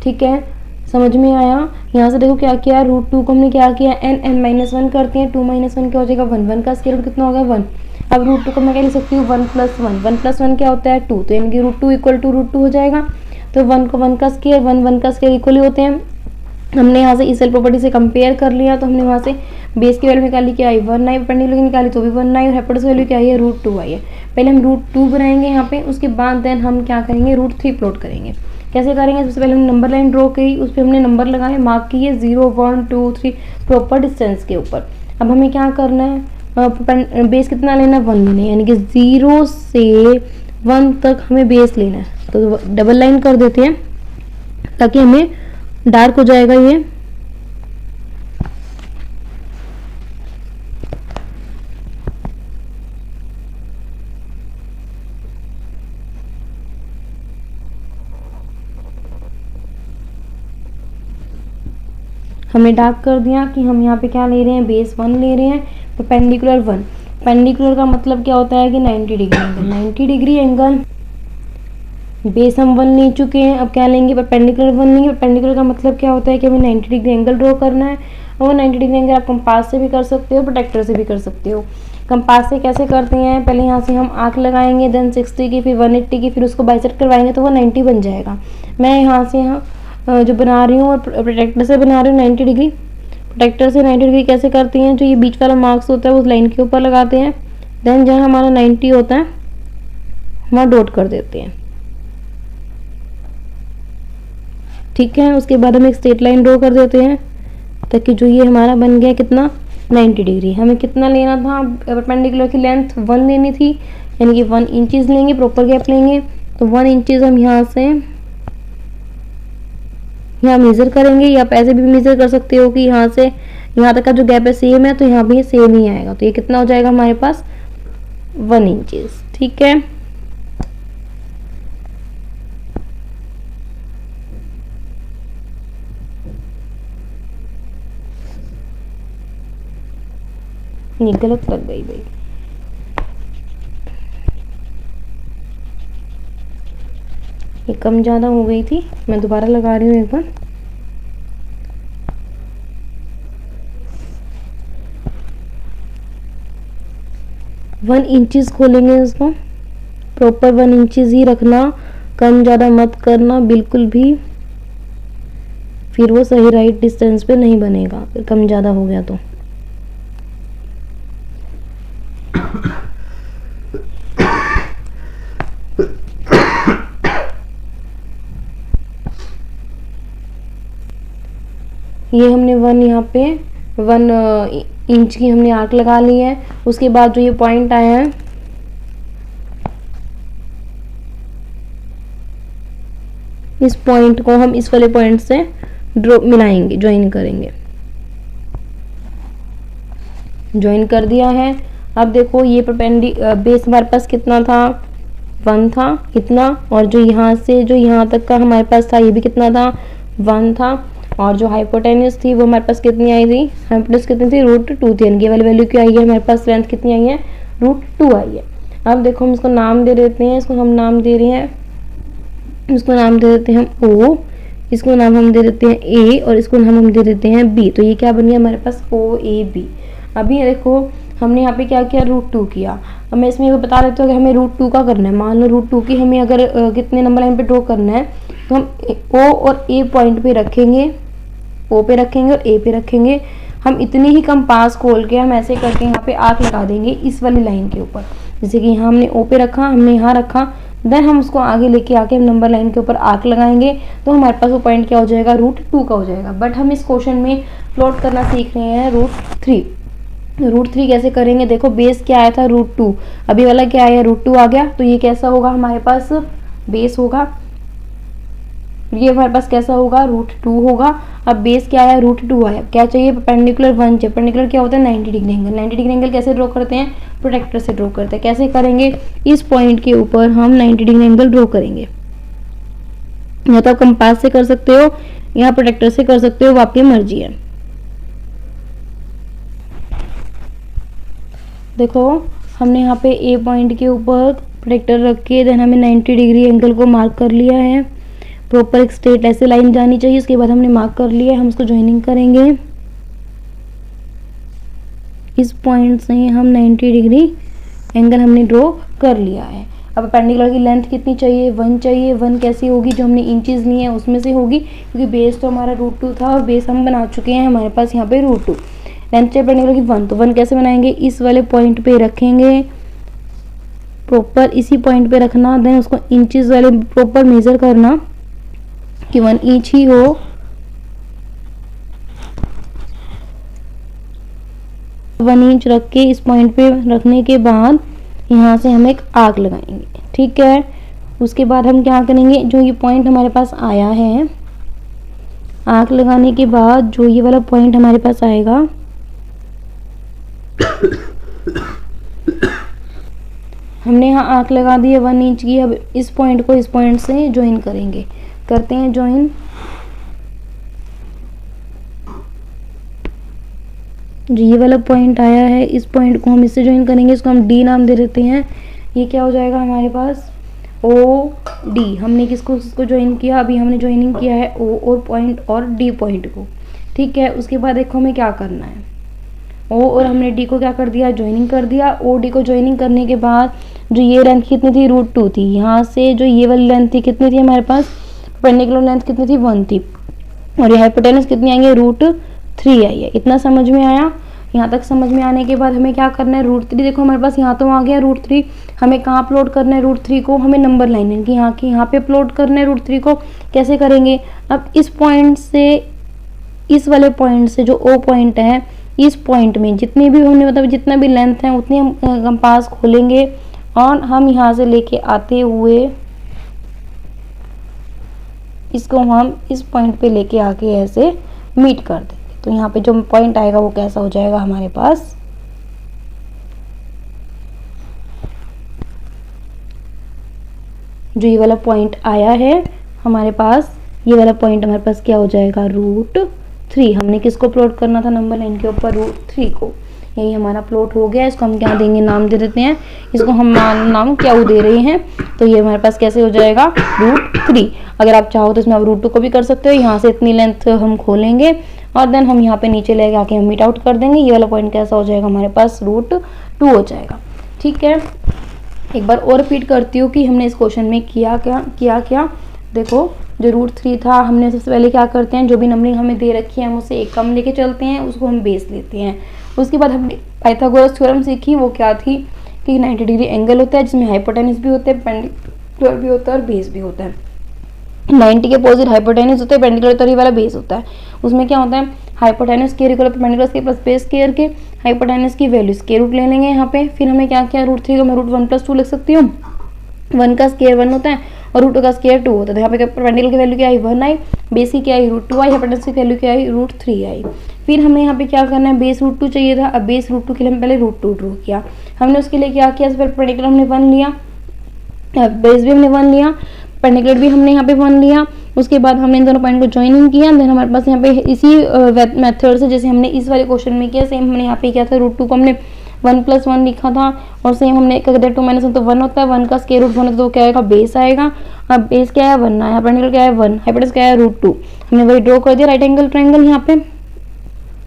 ठीक है, समझ में आया। यहाँ से देखो क्या किया √2 को हमने क्या किया n करते हैं, 2 - 1 क्या हो जाएगा 1, 1 का स्क्वायर रूट कितना होगा 1। अब √2 को मैं क्या लिख सकती हूँ 1 + 1, 1 + 1 क्या होता है 2, तो यानी कि √2 इक्वल टू √2 हो जाएगा। तो 1 को 1 का स्क्वायर 1 का स्क्वायर इक्वल ही होते हैं। हमने यहाँ से इस सेल प्रॉपर्टी से कंपेयर कर लिया, तो हमने वहाँ से बेस की वैल्यू निकाली क्या आई 1 आई, परपेंडिकुलर की निकाली तो भी 1 आई, और हाइपोटेन्यूज वैल्यू क्या आई है √2 आई है। पहले हम √2 बनाएंगे यहाँ पे, उसके बाद देन हम क्या करेंगे √3 प्लॉट करेंगे। कैसे करेंगे, सबसे पहले हमने नंबर लाइन ड्रॉ की, उस पर हमने नंबर लगाए, मार्क किए 0 1 2 3 प्रॉपर डिस्टेंस के ऊपर। अब हमें क्या करना है, बेस कितना लेना है 1 लेना है, यानी कि 0 से 1 तक हमें बेस लेना है। तो डबल लाइन कर देते हैं ताकि हमें डार्क हो जाएगा ये। हमने डार्क कर दिया कि हम यहाँ पे क्या ले रहे हैं बेस 1 ले रहे हैं, परपेंडिकुलर 1। पेंडिकुलर का मतलब क्या होता है कि 90 degree angle, 90 degree angle. Base हम 1 ले चुके हैं, अब क्या लेंगे परपेंडिकुलर 1 लेंगे। परपेंडिकुलर का मतलब क्या होता है कि हमें 90 डिग्री एंगल ड्रॉ करना है, और 90 डिग्री एंगल आप कंपास से भी कर सकते हो, प्रोटेक्टर से भी कर सकते हो। कंपास से कैसे करते हैं, पहले यहाँ से हम आर्क लगाएंगे, देन 60 की, फिर 180 की, फिर उसको बाइसेक्ट करवाएंगे तो वो 90 बन जाएगा। मैं यहाँ से जो बना रही हूँ और प्रोटेक्टर से बना रही हूँ 90 डिग्री। प्रोटेक्टर से 90 डिग्री कैसे करती हैं, जो ये बीच वाला मार्क्स होता है उस लाइन के ऊपर लगाते हैं, देन जहाँ हमारा 90 होता है वहाँ डॉट कर देते हैं। ठीक है। उसके बाद हम एक स्ट्रेट लाइन ड्रॉ कर देते हैं ताकि जो ये हमारा बन गया कितना 90 डिग्री। हमें कितना लेना था, परपेंडिकुलर की लेंथ 1 लेनी थी, यानी कि 1 इंचेस लेंगे, प्रॉपर गैप लेंगे। तो 1 इंचेस हम यहाँ से यहाँ मेजर करेंगे, या आप ऐसे भी मेजर कर सकते हो कि यहाँ से यहाँ तक का जो गैप है सेम है, तो यहाँ भी सेम ही आएगा। तो ये कितना हो जाएगा हमारे पास 1 इंचेस। ठीक है, ये गलत लग गई भाई, ये कम ज़्यादा हो गई थी, मैं दोबारा लगा रही हूँ एक बार। वन इंचेस खोलेंगे इसको, प्रॉपर 1 इंचेस ही रखना, कम ज़्यादा मत करना बिल्कुल भी, फिर वो सही राइट डिस्टेंस पे नहीं बनेगा, फिर कम ज़्यादा हो गया तो। ये हमने 1 यहाँ पे 1 इंच की हमने आर्क लगा ली है। उसके बाद जो ये पॉइंट आया है, इस पॉइंट को हम इस वाले पॉइंट से ड्रॉ मिलाएंगे, ज्वाइन करेंगे। ज्वाइन कर दिया है। अब देखो ये बेस हमारे पास कितना था, 1 था इतना, और जो यहाँ से जो यहाँ तक का हमारे पास था ये भी कितना था, 1 था। और जो हाइपोटेन्यूज थी वो हमारे पास कितनी आई थी, हाइपोटेन्यूज कितनी थी, √2 थी, ये वाली वैल्यू क्या आई है हमारे पास, लेंथ कितनी आई है, √2 आई है। अब देखो हम इसको नाम दे देते हैं, इसको हम नाम दे रहे हैं, इसको नाम दे देते हैं हम O, इसको नाम हम दे देते हैं A, और इसको नाम हम दे देते हैं B। तो ये क्या बन गया हमारे पास OAB। अभी ये देखो हमने यहाँ पे क्या किया, √2 किया। अब मैं इसमें बता देती हूँ कि हमें √2 का करना है। मान लो √2 की हमें अगर कितने नंबर लाइन पे ड्रॉ करना है, तो हम O और A पॉइंट पे रखेंगे, O पे रखेंगे और A पे रखेंगे। हम इतनी ही कंपास खोल के हम ऐसे करके यहाँ पे आर्क लगा देंगे इस वाली लाइन के ऊपर। जैसे कि यहाँ हमने O पे रखा, हमने यहाँ रखा, देन हम उसको आगे लेके आके हम नंबर लाइन के ऊपर आर्क लगाएंगे, तो हमारे पास वो पॉइंट क्या हो जाएगा, √2 का हो जाएगा। बट हम इस क्वेश्चन में प्लॉट करना सीख रहे हैं √3। √3 कैसे करेंगे, देखो बेस क्या आया था, √2, अभी वाला क्या आया, √2 आ गया। तो ये कैसा होगा हमारे पास, बेस होगा, ये हमारे पास कैसा होगा, √2 होगा। अब बेस क्या आया, √2 आया, क्या चाहिए, परपेंडिकुलर 1 चाहिए। परपेंडिकुलर क्या होता है, 90 डिग्री एंगल। 90 डिग्री एंगल कैसे ड्रॉ करते हैं, प्रोटेक्टर से ड्रॉ करते हैं। कैसे करेंगे, इस पॉइंट के ऊपर हम 90 डिग्री एंगल ड्रॉ करेंगे। या तो आप कंपास से कर सकते हो या प्रोटेक्टर से कर सकते हो, वो आपकी मर्जी है। देखो हमने यहाँ पे A पॉइंट के ऊपर प्रोटेक्टर रख के देन हमें 90 डिग्री एंगल को मार्क कर लिया है। प्रॉपर एक स्ट्रेट ऐसे लाइन जानी चाहिए। इसके बाद हमने मार्क कर लिया है, हम इसको ज्वाइनिंग करेंगे। इस पॉइंट से हम 90 डिग्री एंगल हमने ड्रॉ कर लिया है। अब परपेंडिकुलर की लेंथ कितनी चाहिए, 1 चाहिए। 1 कैसी होगी, जो हमने इंचेस लिए हैं उसमें से होगी, क्योंकि बेस तो हमारा √2 था और बेस हम बना चुके हैं, हमारे पास यहाँ पे √2। लेंथ चाहिए परपेंडिकुलर की 1, तो 1 कैसे बनाएंगे, इस वाले पॉइंट पे रखेंगे, प्रॉपर इसी पॉइंट पे रखना। देन उसको इंचेस वाले प्रॉपर मेजर करना कि 1 इंच ही हो। वन इंच रख के इस पॉइंट पे रखने के बाद यहाँ से हम एक आर्क लगाएंगे, ठीक है। उसके बाद हम क्या करेंगे, जो ये पॉइंट हमारे पास आया है, आर्क लगाने के बाद जो ये वाला पॉइंट हमारे पास आएगा, हमने यहाँ आर्क लगा दी है 1 इंच की। अब इस पॉइंट को इस पॉइंट से ज्वाइन करेंगे, करते हैं ज्वाइन। जो ये वाला पॉइंट आया है, इस पॉइंट को हम इससे ज्वाइन करेंगे, इसको हम डी नाम दे देते हैं। ये क्या हो जाएगा हमारे पास, OD। हमने किसको ज्वाइन किया, अभी हमने ज्वाइनिंग किया है O और पॉइंट और D पॉइंट को, ठीक है। उसके बाद देखो हमें क्या करना है, O और हमने D को क्या कर दिया, ज्वाइनिंग कर दिया। OD को ज्वाइनिंग करने के बाद जो ये लेंथ कितनी थी, √2 थी। यहाँ से जो ये वाली लेंथ थी कितनी थी हमारे पास, परपेंडिकुलर लेंथ कितनी थी, 1 थी। और ये हाइपोटेन्यूज कितनी आई है, √3 आई है। इतना समझ में आया। यहाँ तक समझ में आने के बाद हमें क्या करना है, रूट 3 देखो हमारे पास यहाँ तो आ गया रूट 3, हमें कहाँ प्लॉट करना है रूट 3 को, हमें नंबर लाइन की यहाँ पे प्लॉट करना है रूट 3 को। कैसे करेंगे, अब इस पॉइंट से इस वाले पॉइंट से जो ओ पॉइंट है, इस पॉइंट में जितनी भी हमने मतलब जितना भी लेंथ है उतनी हम कंपास खोलेंगे और हम यहाँ से लेके आते हुए इसको हम इस पॉइंट पे लेके आके ऐसे मीट कर देंगे। तो यहाँ पे जो पॉइंट आएगा वो कैसा हो जाएगा हमारे पास, जो ये वाला पॉइंट आया है हमारे पास, ये वाला पॉइंट हमारे पास क्या हो जाएगा, रूट 3। हमने किसको प्लॉट करना था, नंबर लाइन के ऊपर रूट 3 को। यही हमारा प्लॉट हो गया। इसको हम क्या देंगे, नाम दे देते हैं, इसको हम नाम क्या दे रहे हैं। तो ये हमारे पास कैसे हो जाएगा, रूट 3। अगर आप चाहो तो इसमें आप रूट 2 को भी कर सकते हो। यहाँ से इतनी लेंथ हम खोलेंगे और देन हम यहाँ पे नीचे लेके आके हम मीट आउट कर देंगे। ये वाला पॉइंट कैसा हो जाएगा हमारे पास, रूट 2 हो जाएगा। ठीक है, एक बार और रिपीट करती हूँ कि हमने इस क्वेश्चन में किया क्या। देखो जो रूट 3 था, हमने सबसे पहले क्या करते हैं, जो भी नंबरिंग हमें दे रखी है हम उससे एक कम लेके चलते हैं, उसको हम बेस लेते हैं। उसके बाद हमने पाइथागोरस थ्योरम सीखी, वो क्या थी कि 90 डिग्री एंगल होता है जिसमें हाइपोटेनस भी होते हैं, पेंडिकुलर भी होता है और बेस भी होता है। 90 के अपोजिट हाइपोटेनस होता है, पेंडिकुलर तो ये वाला बेस होता है। उसमें क्या होता है, hypotenuse square equal perpendicular square plus base square के हाइपोटेनस की वैल्यू स्क्वायर रूट ले लेंगे यहाँ पे। फिर हमें क्या किया, रूट 3 को मैं रूट 1 + 2 लिख सकती हूँ। 1 का स्क्वायर 1 होता है और रूट 2 का स्क्वायर 2 होता है। तो यहाँ पे परपेंडिकुलर की वैल्यू क्या आई, 1 आई, बेस की क्या आई, रूट 2 आई, हाइपोटेनस की वैल्यू क्या आई, रूट 3 आई। फिर हमें यहाँ पे क्या करना है, बेस रूट 2 चाहिए था। अब बेस रूट 2 के लिए हम पहले रूट 2 ड्रॉ किया। हमने उसके लिए क्या किया, परपेंडिकुलर हमने 1 लिया, बेस भी हमने 1 लिया, परपेंडिकुलर भी हमने यहाँ पे 1 लिया। उसके बाद हमने इन दोनों पॉइंट को ज्वाइनिंग किया। देन हमारे पास यहाँ पे इसी मेथड से जैसे हमने इस वाले क्वेश्चन में किया, सेम हमने यहाँ पे किया था। रूट 2 को हमने 1 + 1 लिखा था और सेम हमने क्या कहते हैं 2 - 1 तो 1 होता है, 1 का स्क्वायर रूट 1 होता है तो क्या आएगा, बेस आएगा। अब बेस क्या है, 1 आया, परपेंडिकुलर क्या है 1, हाइपोटेनस क्या है रूट 2। हमने वही ड्रॉ कर दिया राइट एंगल ट्रायंगल यहाँ पे।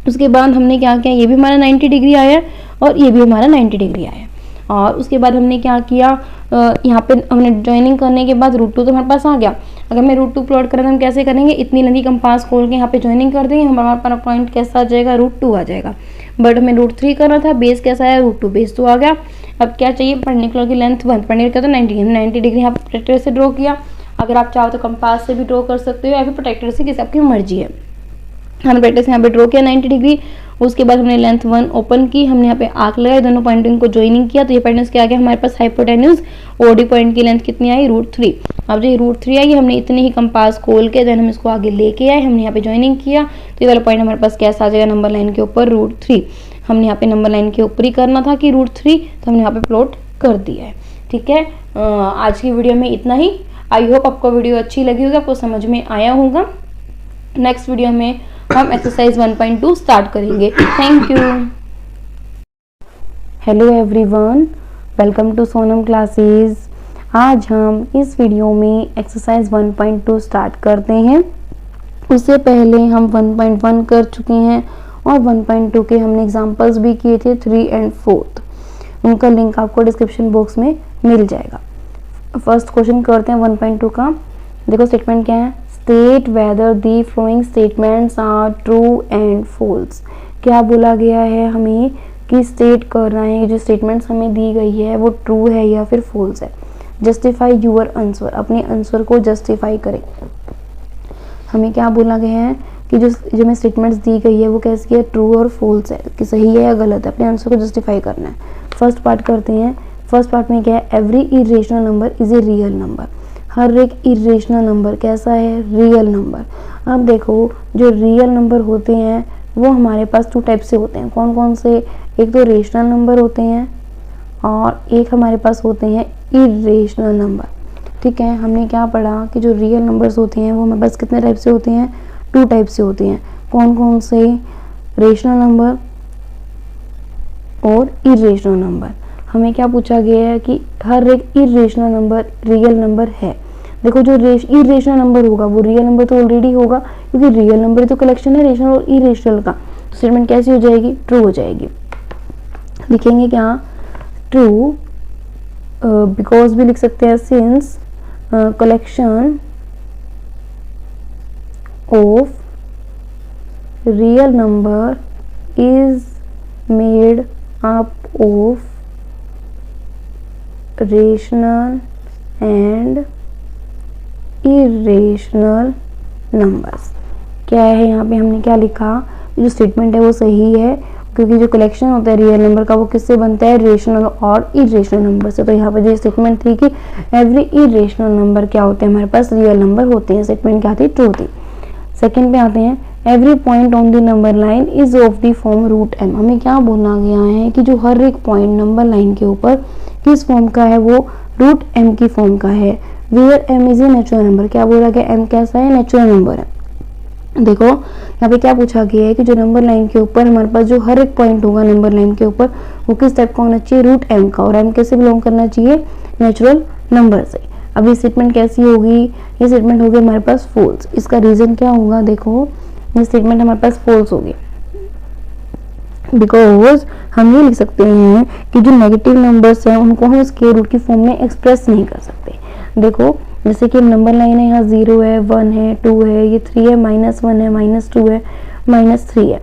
उसके बाद हमने क्या किया, ये भी हमारा 90 डिग्री आया और ये भी हमारा 90 डिग्री आया। और उसके बाद हमने क्या किया, यहाँ पे हमने ज्वाइनिंग करने के बाद रूट 2 तो हमारे पास आ गया। अगर मैं रूट 2 प्लॉट करें तो हम कैसे करेंगे, इतनी लंबी कंपास खोल के यहाँ पे ज्वाइनिंग कर देंगे, हमारा पॉइंट कैसा आ जाएगा, रूट 2 आ जाएगा। बट हमें रूट 3 करना था, बेस कैसा है, रूट 2, बेस 2 आ गया। अब क्या चाहिए, परपेंडिकुलर की लेंथ 1, परपेंडिकुलर तो 90 डिग्री यहाँ पे प्रोटेक्टर से ड्रॉ किया। अगर आप चाहो तो कंपास से भी ड्रॉ कर सकते हो या फिर प्रोटेक्टर से, किसी आपकी मर्जी है। हमने प्रोटेक्टर से यहाँ पे ड्रॉ किया 90 डिग्री। उसके बाद हमने लेंथ 1 ओपन की, हमने यहाँ पे आर्क लगाए, दोनों पॉइंटिंग को ज्वाइनिंग किया। तो ये पॉइंट्स क्या आ गया हमारे पास, हाइपोटेन्यूज ओडी पॉइंट की लेंथ कितनी आई, रूट 3। अब जो रूट 3 आई, हमने इतने ही कंपास खोल के देन हम इसको आगे लेके आए, हमने यहाँ पे ज्वाइनिंग किया। तो ये वाला पॉइंट हमारे पास कैसा आ जाएगा, नंबर लाइन के ऊपर रूट 3। हमने यहाँ पे नंबर लाइन के ऊपर ही करना था कि रूट 3, तो हमने यहाँ पे प्लॉट कर दिया है। ठीक है, आज की वीडियो में इतना ही। आई होप आपको वीडियो अच्छी लगी होगी, आपको समझ में आया होगा। नेक्स्ट वीडियो में हम एक्सरसाइज 1.2 स्टार्ट करेंगे। Thank you. Hello everyone, welcome to Sonam classes. आज हम इस वीडियो में एक्सरसाइज 1.2 स्टार्ट करते हैं। उससे पहले हम 1.1 कर चुके हैं और 1.2 के हमने एग्जांपल्स भी किए थे, 3 और 4। उनका लिंक आपको डिस्क्रिप्शन बॉक्स में मिल जाएगा। फर्स्ट क्वेश्चन करते हैं 1.2 का। देखो स्टेटमेंट क्या है, state whether the following statements are true and false. क्या बोला गया है हमें कि स्टेट करना है, जो स्टेटमेंट्स हमें दी गई है वो ट्रू है या फिर फॉल्स है। जस्टिफाई यूर आंसर, अपने आंसर को जस्टिफाई करें। हमें क्या बोला गया है कि जो हमें स्टेटमेंट्स दी गई है वो कैसी है, ट्रू और फॉल्स है, कि सही है या गलत है। अपने आंसर को जस्टिफाई करना है। फर्स्ट पार्ट करते हैं। फर्स्ट पार्ट में क्या है, every irrational number is a real number. हर एक इरेशनल नंबर कैसा है, रियल नंबर। अब देखो जो रियल नंबर होते हैं वो हमारे पास 2 टाइप से होते हैं। कौन कौन से, एक तो रेशनल नंबर होते हैं और एक हमारे पास होते हैं इरेशनल नंबर। ठीक है, हमने क्या पढ़ा कि जो रियल नंबर्स होते हैं वो हमारे पास कितने टाइप से होते हैं, 2 टाइप से होते हैं। कौन कौन से, रेशनल नंबर और इरेशनल नंबर। हमें क्या पूछा गया है कि हर एक इरेशनल नंबर रियल नंबर है। देखो जो इरेशनल नंबर होगा वो रियल नंबर तो ऑलरेडी होगा, क्योंकि रियल नंबर तो कलेक्शन है रेशनल और इरेशनल का। तो स्टेटमेंट कैसी हो जाएगी, ट्रू हो जाएगी। लिखेंगे क्या, ट्रू, बिकॉज भी लिख सकते हैं, since collection of real number is made up of rational and irrational numbers. क्या है यहाँ पे हमने क्या लिखा, जो स्टेटमेंट है वो सही है, क्योंकि जो कलेक्शन होता है रियल नंबर का वो किससे बनता है, रेशनल और इरेशनल नंबर से। तो यहाँ पे जो स्टेटमेंट थी कि एवरी इरेशनल नंबर क्या होते हैं हमारे पास, रियल नंबर होते हैं, स्टेटमेंट क्या थी, ट्रू थी। सेकंड पे आते हैं, every point on the number line is of the form root M. हमें क्या बोलना गया है कि जो हर एक पॉइंट नंबर लाइन के ऊपर किस फॉर्म का है, वो रूट एम की फॉर्म का है। Where M is a natural number, क्या बोला गया, एम कैसा है, नेचुरल नंबर है। देखो यहाँ पे क्या पूछा गया है कि जो नंबर लाइन के ऊपर हमारे पास जो हर एक पॉइंट होगा नंबर लाइन के ऊपर वो किस टाइप का होना चाहिए, रूट एम का, और एम कैसे बिलोंग करना चाहिए, नेचुरल नंबर से। अब ये स्टेटमेंट कैसी होगी, ये स्टेटमेंट होगी हमारे पास फॉल्स। इसका रीजन क्या होगा, देखो ये स्टेटमेंट हमारे पास फॉल्स होगी बिकॉज हम ये लिख सकते हैं कि जो नेगेटिव नंबर्स हैं उनको हम स्क्वायर रूट की फॉर्म में एक्सप्रेस नहीं कर सकते। देखो जैसे कि नंबर लाइन है, यहाँ 0 है, 1 है, 2 है, ये 3 है, -1 है, -2 है, -3 है,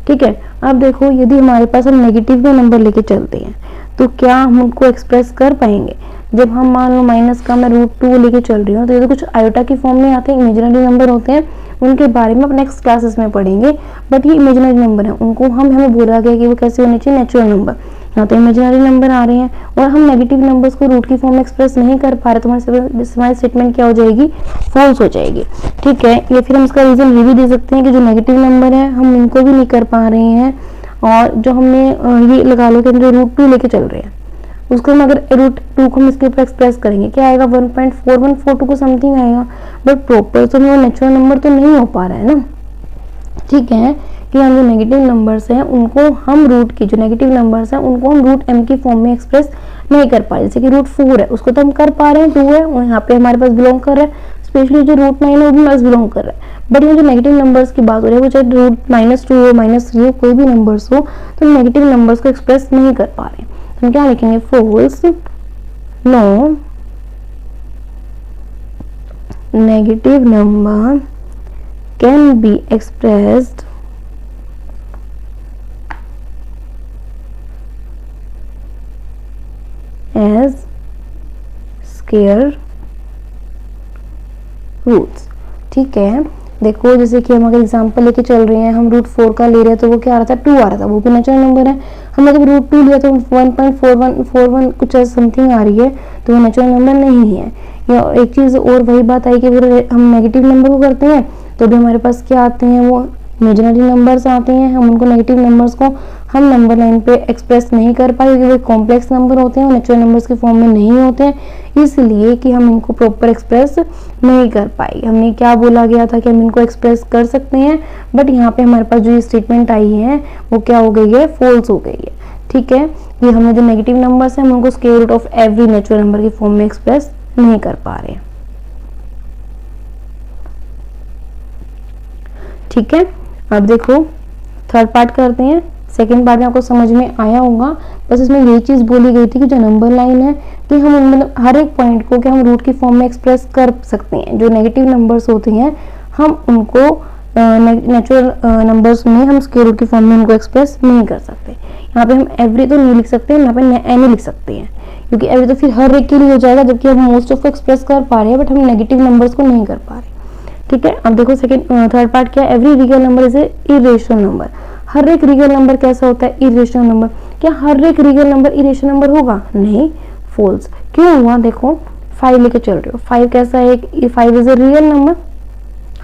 ठीक है। अब देखो यदि हमारे पास हम नेगेटिव में नंबर लेके चलते हैं तो क्या हम उनको एक्सप्रेस कर पाएंगे। जब हम मान लो माइनस का मैं √2 लेके चल रही हूँ तो ये तो कुछ आयोटा की फॉर्म में आते हैं, इमेजिनरी नंबर होते हैं, उनके बारे में आप नेक्स्ट क्लासेस में पढ़ेंगे। बट ये इमेजिनरी नंबर है, उनको हमें बोला गया कि वो कैसे होने चाहिए, नेचुरल नंबर। यहाँ तो इमेजिनरी नंबर आ रहे हैं और हम नेगेटिव नंबर्स को रूट की फॉर्म में एक्सप्रेस नहीं कर पा रहे, तो हमारी स्टेटमेंट क्या हो जाएगी, फॉल्स हो जाएगी, ठीक है। या फिर हम इसका रीजन ये भी दे सकते हैं कि जो नेगेटिव नंबर है हम इनको भी नहीं कर पा रहे हैं, और जो हमने ये लगा लो कि हम जो √2 लेके चल रहे हैं उसको हम अगर √2 को हम इसके ऊपर एक्सप्रेस करेंगे क्या आएगा, 1.4142 को समथिंग आएगा। बट प्रॉपर तो वो नेचुरल नंबर तो नहीं हो पा रहा है ना, ठीक है। कि हम जो नेगेटिव नंबर्स हैं उनको हम रूट की जो नेगेटिव नंबर्स हैं उनको हम रूट एम की फॉर्म में एक्सप्रेस नहीं कर पा रहे। जैसे कि √4 है उसको तो हम कर पा रहे हैं, 2 है और यहाँ पे हमारे पास बिलोंग कर रहा है, स्पेशली जो √9 है वो भी हमारे बिलोंग कर रहा है। बट ये जो नेगेटिव नंबर्स की बात हो रही है वो चाहे -2 हो, -3 हो, कोई भी नंबर्स हो, तो नेगेटिव नंबर्स को एक्सप्रेस नहीं कर पा रहे हैं। हम क्या लिखेंगे, false, no negative number can be expressed as square roots, ठीक है। देखो जैसे कि हम अगर एग्जांपल लेके चल रहे हैं, हम √4 का ले रहे हैं तो वो क्या आ रहा था, 2 आ रहा था, वो भी नेचुरल नंबर है। हमने जब √2 लिया तो 1.4141 कुछ ऐसा समथिंग आ रही है, तो वो नेचुरल नंबर नहीं है। या एक चीज और वही बात आई कि अगर हम नेगेटिव नंबर को करते हैं तो भी हमारे पास क्या आते हैं, वो इमेजिनरी नंबर्स आते हैं। हम उनको नेगेटिव नंबर्स को हम नंबर लाइन पे एक्सप्रेस नहीं कर पाए क्योंकि वो कॉम्प्लेक्स नंबर होते हैं, नेचुरल नंबर्स की फॉर्म में नहीं होते हैं, इसलिए कि हम इनको प्रॉपर एक्सप्रेस नहीं कर पाए। हमने क्या बोला गया था कि हम इनको एक्सप्रेस कर सकते हैं, बट यहाँ पे हमारे पास जो ये स्टेटमेंट आई है वो क्या हो गई है, फॉल्स हो गई है, ठीक है। ये हमने जो नेगेटिव नंबर्स हैं हम उनको square root of every natural number की फॉर्म में एक्सप्रेस नहीं कर पा रहे, ठीक है। अब देखो थर्ड पार्ट करते हैं। सेकेंड पार्ट में आपको समझ में आया होगा, बस इसमें यही चीज बोली गई थी कि जो नंबर लाइन है कि हम मतलब हर एक पॉइंट को क्या हम रूट की फॉर्म में एक्सप्रेस कर सकते हैं। जो नेगेटिव नंबर्स होते हैं हम उनको नेचुरल नंबर्स में हम स्क्वायर रूट की फॉर्म में उनको एक्सप्रेस नहीं कर सकते। यहाँ पे हम एवरी तो नहीं लिख सकते, यहाँ पे एनी लिख सकते हैं, क्योंकि एवरी तो फिर हर एक के लिए हो जाएगा, जबकि हम मोस्ट ऑफ को एक्सप्रेस कर पा रहे हैं बट हम नेगेटिव नंबर्स को नहीं कर पा रहे, ठीक है। अब देखो थर्ड पार्ट क्या है, every real number is a irrational number. हर एक रियल नंबर कैसा होता है, इरेशनल नंबर। क्या हर एक रियल नंबर इरेशनल नंबर होगा, नहीं, फॉल्स। क्यों हुआ, देखो 5 लेके चल रहे हो, 5 कैसा है, 5 इज ए रियल नंबर,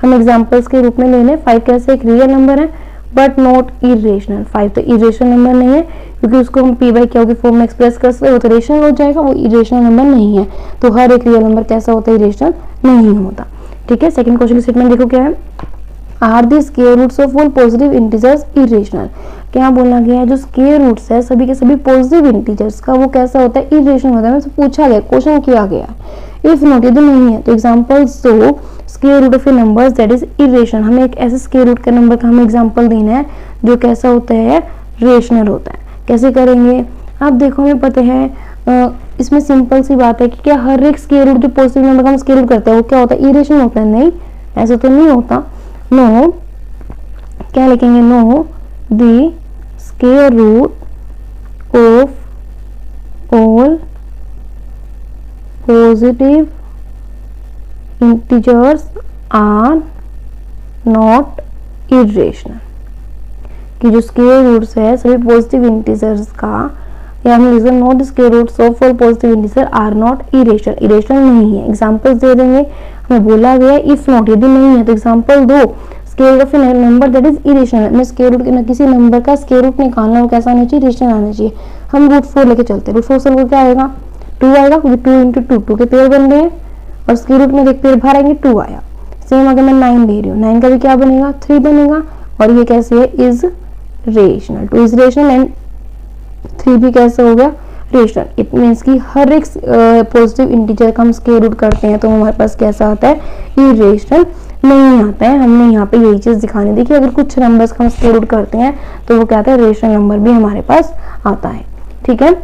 हम एग्जांपल्स के रूप में ले लें। 5 कैसे एक रियल नंबर है बट नॉट इरेशनल। 5 तो इरेशनल नंबर नहीं है क्योंकि उसको हम p बाई क्यू की फॉर्म में एक्सप्रेस कर सकते हैं, वो तो रेशनल हो जाएगा, वो इरेशनल नंबर नहीं है। तो हर एक रियल नंबर कैसा होता है, इरेशनल नहीं होता, ठीक है। सेकंड क्वेश्चन की स्टेटमेंट देखो क्या है, are the square roots of all positive integers irrational. क्या बोला गया है, जो स्क्वायर रूट्स है सभी के सभी पॉजिटिव इंटीजर्स का वो कैसा होता है, इरेशनल होता है। मुझसे पूछा गया, क्वेश्चन किया गया, इफ नॉट यदि नहीं है तो एग्जांपल्स दो square root of a number that is irrational. हमें एक ऐसे स्क्वायर रूट के नंबर का हमें एग्जांपल देना है जो कैसा होता है, रेशनल होता है। कैसे करेंगे, आप देखो हमें पता है इसमें सिंपल सी बात है कि क्या हर एक स्क्वायर रूट जो पॉजिटिव नंबर का हम स्क्वायर रूट करते हैं वो क्या होता है, इरेशनल होता है, नहीं ऐसा तो नहीं होता। नो क्या लिखेंगे, no the square root of all positive integers are not irrational, कि जो स्क्वायर रूट्स है सभी पॉजिटिव इंटीजर्स का, या हम लिख not square roots of all positive integer are not irrational, irrational नहीं है। एग्जांपल्स दे देंगे, हमें बोला गया इफ नॉट, यदि नहीं है तो एग्जांपल दो। Square root of a number that is irrational, में स्क्वायर रूट के किसी नंबर का स्क्वायर रूट निकालना हो कैसा आना चाहिए, इरेशनल आना चाहिए। हम रूट 4 लेके चलते हैं, रूट 4 से क्या आएगा 2 आएगा, क्योंकि 2 इंटू 2 2 के पेयर बन गए, और स्क्वायर रूट में देख पेयर बाहर आएंगे 2 आया। सेम अगर मैं 9 ले रही हूँ, 9 का भी क्या बनेगा 3 बनेगा, और ये कैसे है is rational, 2 is rational and 3 भी कैसे हो गया रेशनल। इट मीन्स कि हर एक पॉजिटिव इंटीजर का हम स्क्वायर रूट करते हैं तो हमारे पास कैसा आता है इरेशनल नहीं आता है। हमने यहाँ पे यही चीज दिखानी थी कि अगर कुछ नंबर्स का हम स्क्वायर रूट करते हैं तो वो क्या आता है रेशनल नंबर भी हमारे पास आता है। ठीक है,